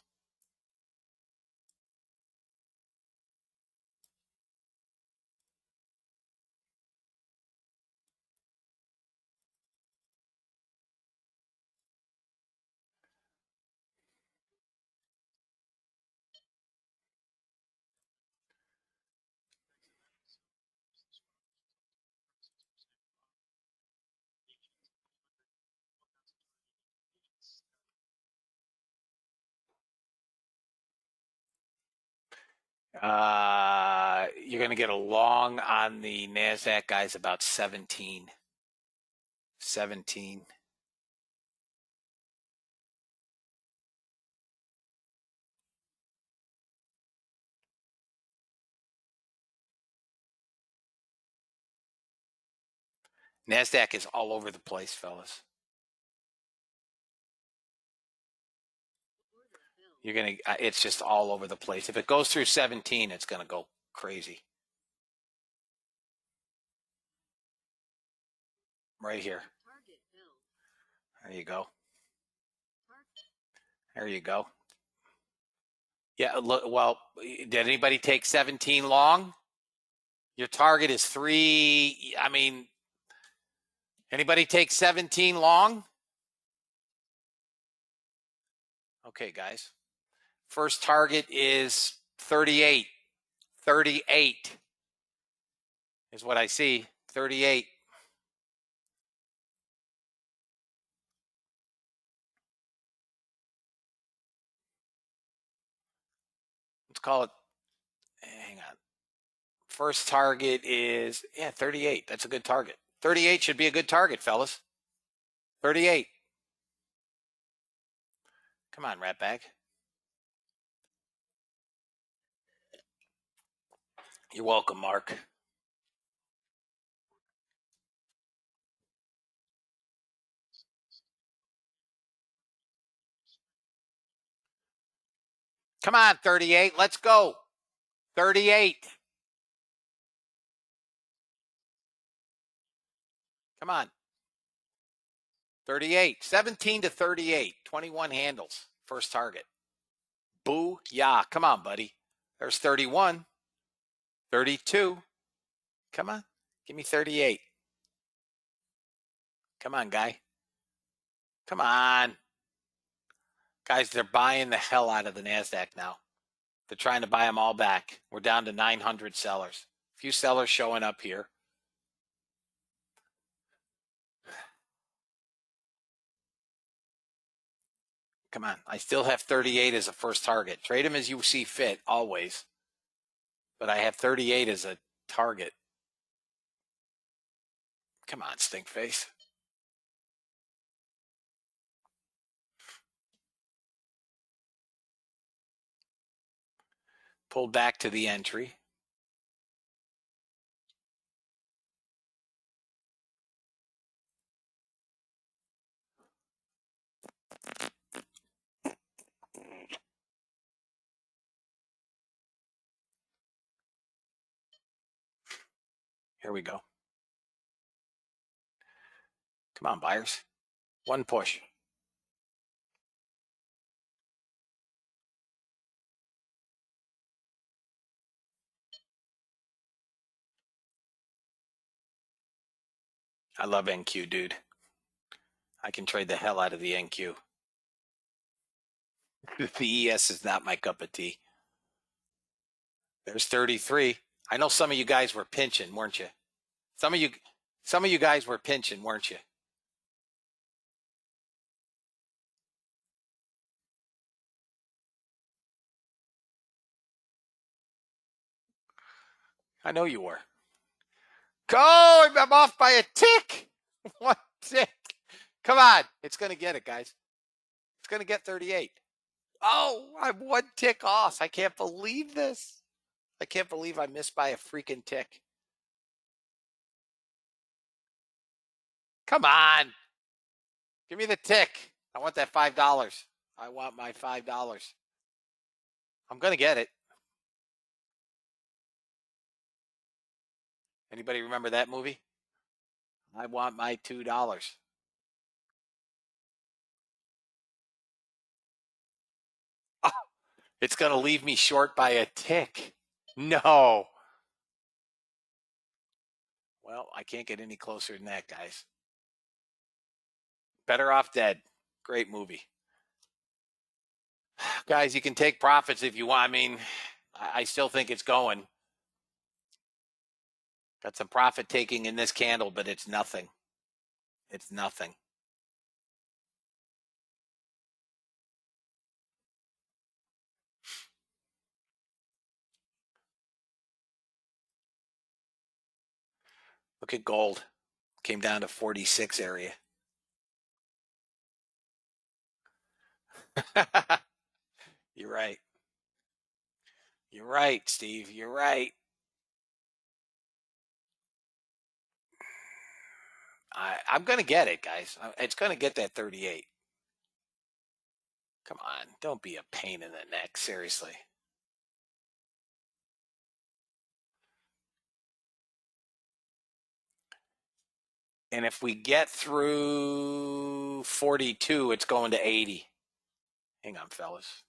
You're going to get a long on the NASDAQ, guys, about 17. 17. NASDAQ is all over the place, fellas. Order filled. You're going to, it's just all over the place. If it goes through 17, it's going to go crazy. Right here. Target filled. There you go. Target. There you go. Yeah, look, well, did anybody take 17 long? Your target is 3. I mean, anybody take 17 long? Okay, guys. First target is 38. 38 is what I see. 38. Let's call it, hang on. First target is, 38. That's a good target. 38 should be a good target, fellas. 38. Come on, Ratbag. You're welcome, Mark. Come on, 38. Let's go. 38. Come on. 38. 17 to 38. 21 handles. First target. Boo. Yeah. Come on, buddy. There's 31. 32. Come on. Give me 38. Come on, guy. Come on. Guys, they're buying the hell out of the NASDAQ now. They're trying to buy them all back. We're down to 900 sellers. A few sellers showing up here. Come on. I still have 38 as a first target. Trade them as you see fit, always. But I have 38 as a target. Come on, stink face. Pulled back to the entry. Here we go. Come on, buyers. One push. I love NQ, dude. I can trade the hell out of the NQ. The ES is not my cup of tea. There's 33. I know some of you guys were pinching, weren't you? Some of you guys were pinching, weren't you? I know you were. Go! I'm off by a tick. One tick. Come on. It's going to get it, guys. It's going to get 38. Oh, I'm one tick off. I can't believe this. I can't believe I missed by a freaking tick. Come on. Give me the tick. I want that $5. I want my $5. I'm going to get it. Anybody remember that movie? I want my $2. Oh, it's going to leave me short by a tick. No. Well, I can't get any closer than that, guys. Better Off Dead. Great movie. Guys, you can take profits if you want. I mean, I still think it's going. Got some profit taking in this candle, but it's nothing. It's nothing. Look at gold. Came down to 46 area. You're right. You're right, Steve. You're right. I'm going to get it, guys. It's going to get that 38. Come on. Don't be a pain in the neck. Seriously. And if we get through 42, it's going to 80. Hang on, fellas.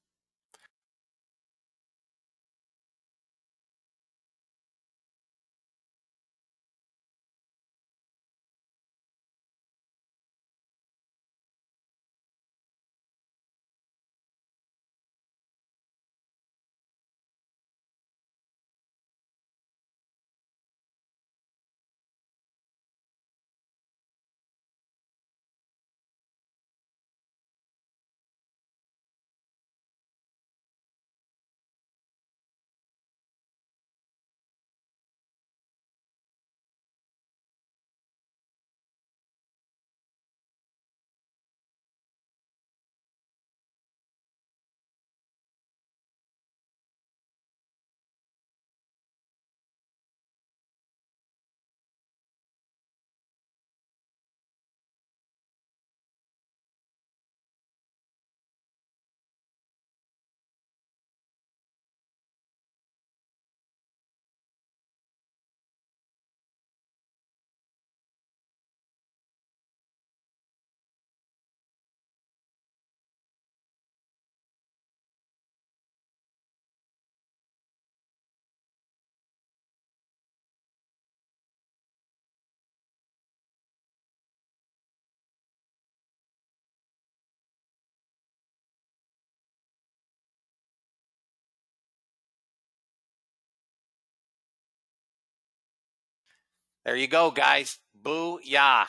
There you go, guys. Boo-yah.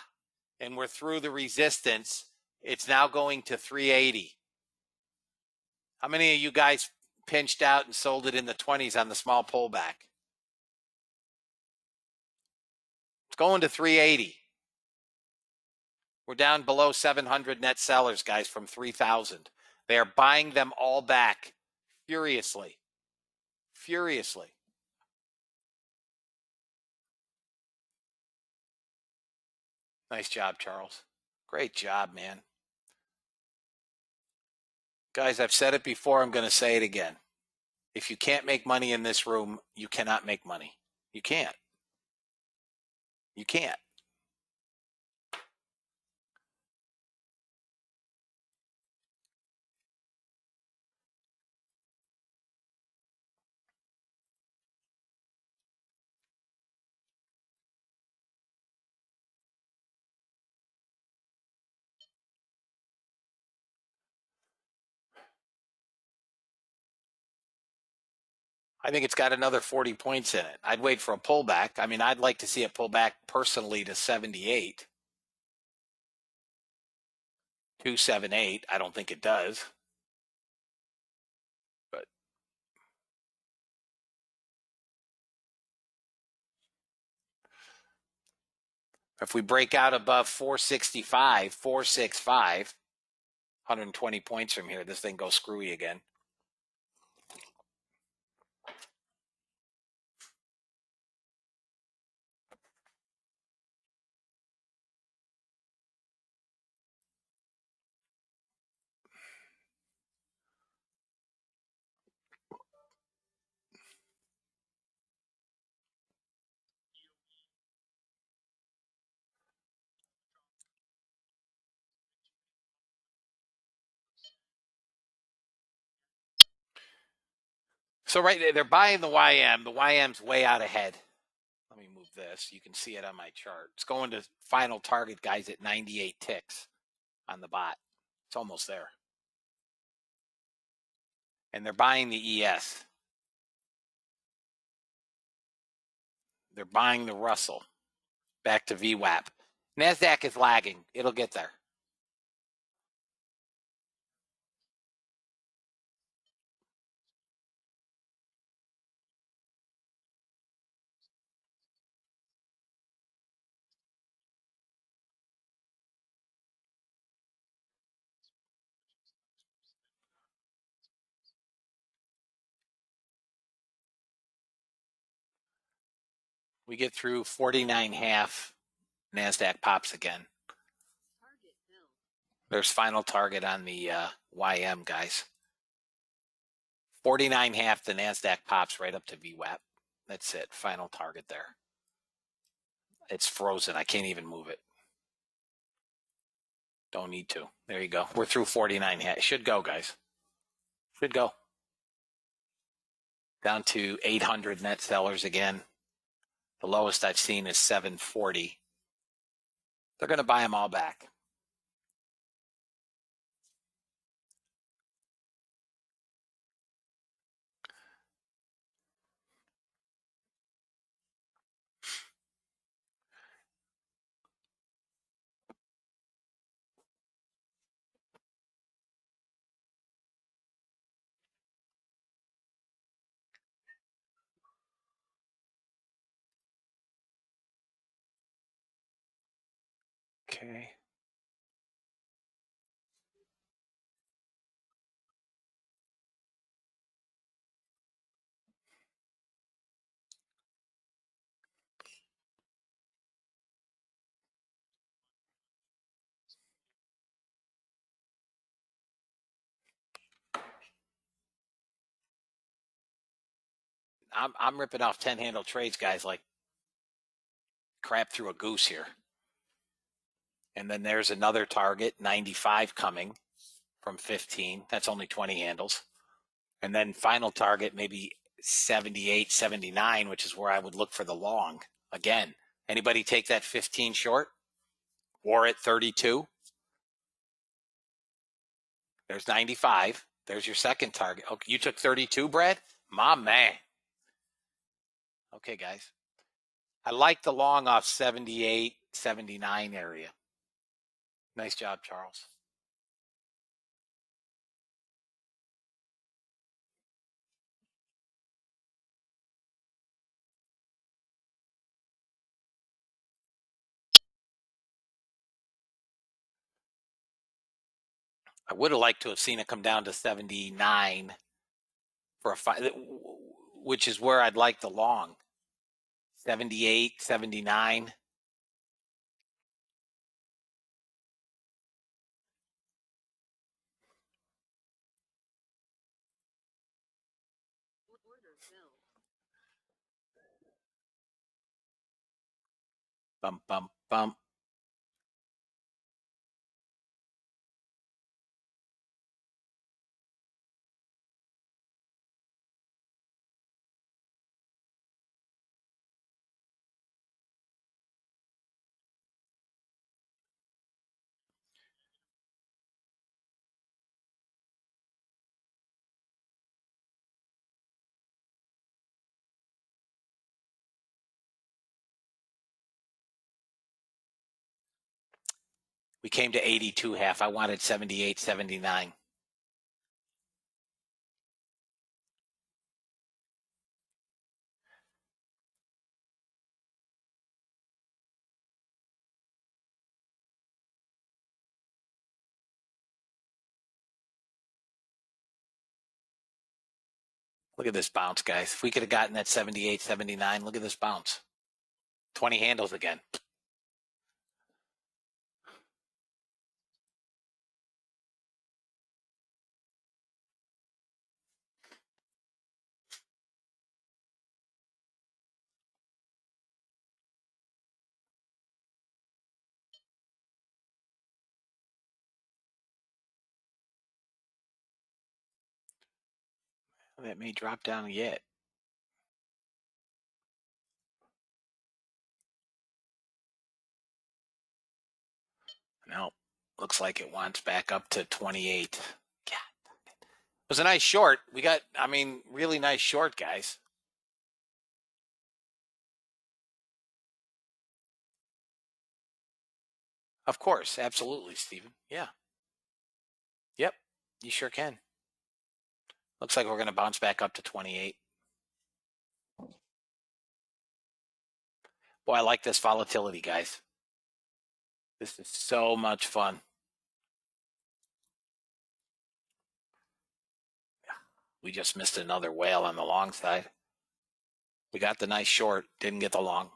And we're through the resistance. It's now going to 380. How many of you guys pinched out and sold it in the 20s on the small pullback? It's going to 380. We're down below 700 net sellers, guys, from 3,000. They are buying them all back furiously. Furiously. Nice job, Charles. Great job, man. Guys, I've said it before. I'm going to say it again. If you can't make money in this room, you cannot make money. You can't. You can't. I think it's got another 40 points in it. I'd wait for a pullback. I mean, I'd like to see it pull back personally to 78. 278. I don't think it does. But if we break out above 465, 465, 120 points from here, this thing goes screwy again. So right there, they're buying the YM. The YM's way out ahead. Let me move this. You can see it on my chart. It's going to final target, guys, at 98 ticks on the bot. It's almost there. And they're buying the ES. They're buying the Russell. Back to VWAP. NASDAQ is lagging. It'll get there. We get through 49.5. NASDAQ pops again. Target filled. There's final target on the YM, guys. 49.5, the NASDAQ pops right up to VWAP. That's it. Final target there. It's frozen. I can't even move it. Don't need to. There you go. We're through 49.5. Should go, guys. Should go. Down to 800 net sellers again. The lowest I've seen is 740. They're going to buy them all back. Okay. I'm ripping off 10 handle trades, guys, like crap through a goose here. And then there's another target, 95 coming from 15. That's only 20 handles. And then final target, maybe 78, 79, which is where I would look for the long. Again, anybody take that 15 short? Or at 32? There's 95. There's your second target. Okay, you took 32, Brad? My man. Okay, guys. I like the long off 78, 79 area. Nice job, Charles. I would have liked to have seen it come down to 79 for a five, which is where I'd like the long. 78, 79. Order filled. Bump, bump, bump. We came to 82 half. I wanted 78, 79. Look at this bounce, guys. If we could have gotten that 78, 79, look at this bounce. 20 handles again. That may drop down yet. No, looks like it wants back up to 28. God. It was a nice short. We got, I mean, really nice short, guys. Of course, absolutely, Stephen. Yeah. Yep, you sure can. Looks like we're going to bounce back up to 28. Boy, I like this volatility, guys. This is so much fun. We just missed another whale on the long side. We got the nice short, didn't get the long.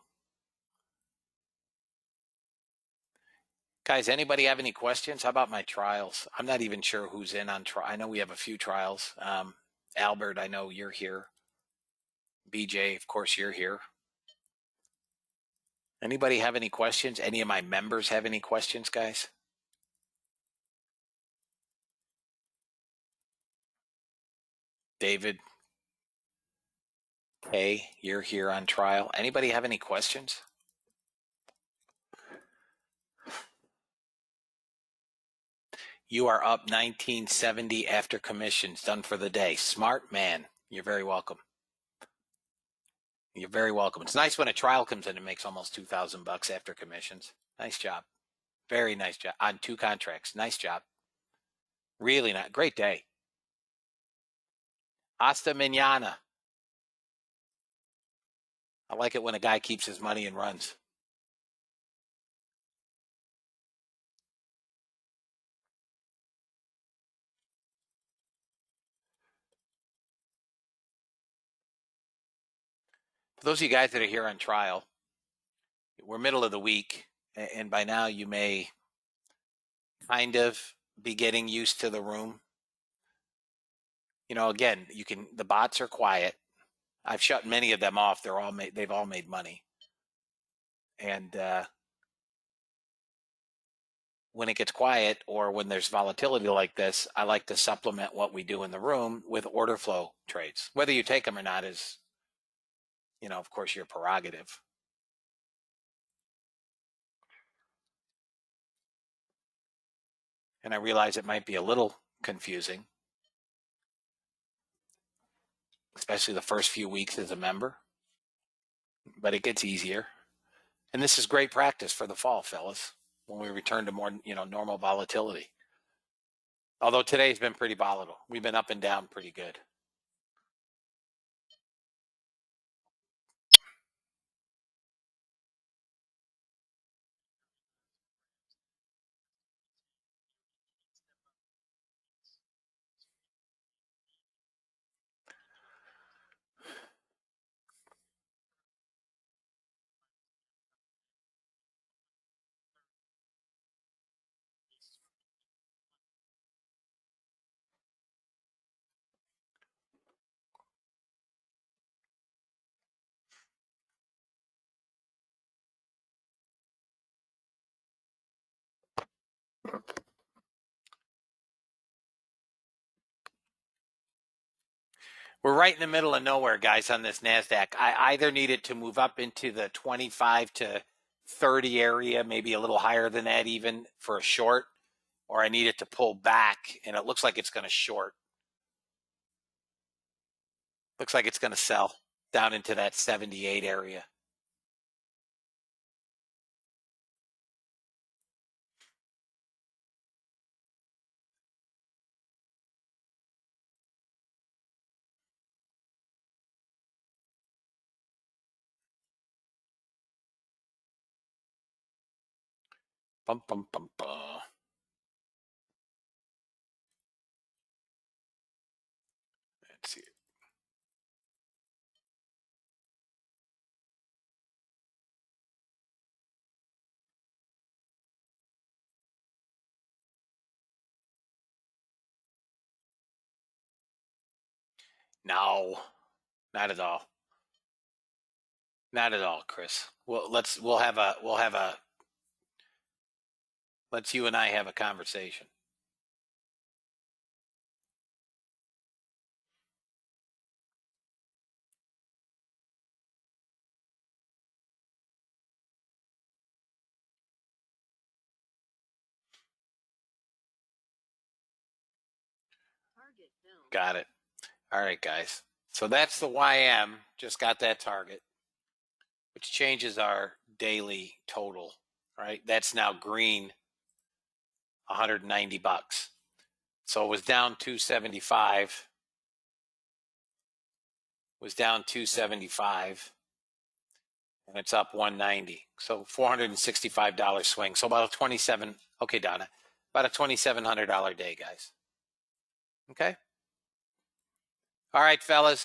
Guys, anybody have any questions? How about my trials? I'm not even sure who's in on trial. I know we have a few trials. Albert, I know you're here. BJ, of course, you're here. Anybody have any questions? Any of my members have any questions, guys? David, Kay, you're here on trial. Anybody have any questions? You are up 1970 after commissions, done for the day. Smart man. You're very welcome. You're very welcome. It's nice when a trial comes in and makes almost $2,000 after commissions. Nice job. Very nice job on 2 contracts. Nice job. Really not. Great day. Hasta mañana. I like it when a guy keeps his money and runs. For those of you guys that are here on trial, we're middle of the week, and by now you may kind of be getting used to the room. You know, again, the bots are quiet. I've shut many of them off. They've all made money. And when it gets quiet or when there's volatility like this, I like to supplement what we do in the room with order flow trades. Whether you take them or not is, of course, your prerogative. And I realize it might be a little confusing, especially the first few weeks as a member, but it gets easier. And this is great practice for the fall, fellas, when we return to more, normal volatility. Although today's been pretty volatile. We've been up and down pretty good. We're right in the middle of nowhere, guys, on this NASDAQ. I either need it to move up into the 25 to 30 area, maybe a little higher than that even for a short, or I need it to pull back, and it looks like it's going to short. Looks like it's going to sell down into that 78 area. Bum, bum, bum, bum. Let's see. No, not at all. Not at all, Chris. Well, let's you and I have a conversation. Target filled. Got it. All right, guys. So that's the YM. Just got that target, which changes our daily total, right? That's now green, 190 bucks. So it was down 275. Was down 275, and it's up 190. So $465 swing. So about a 27. Okay, Donna, about a $2,700 day, guys. Okay. All right, fellas.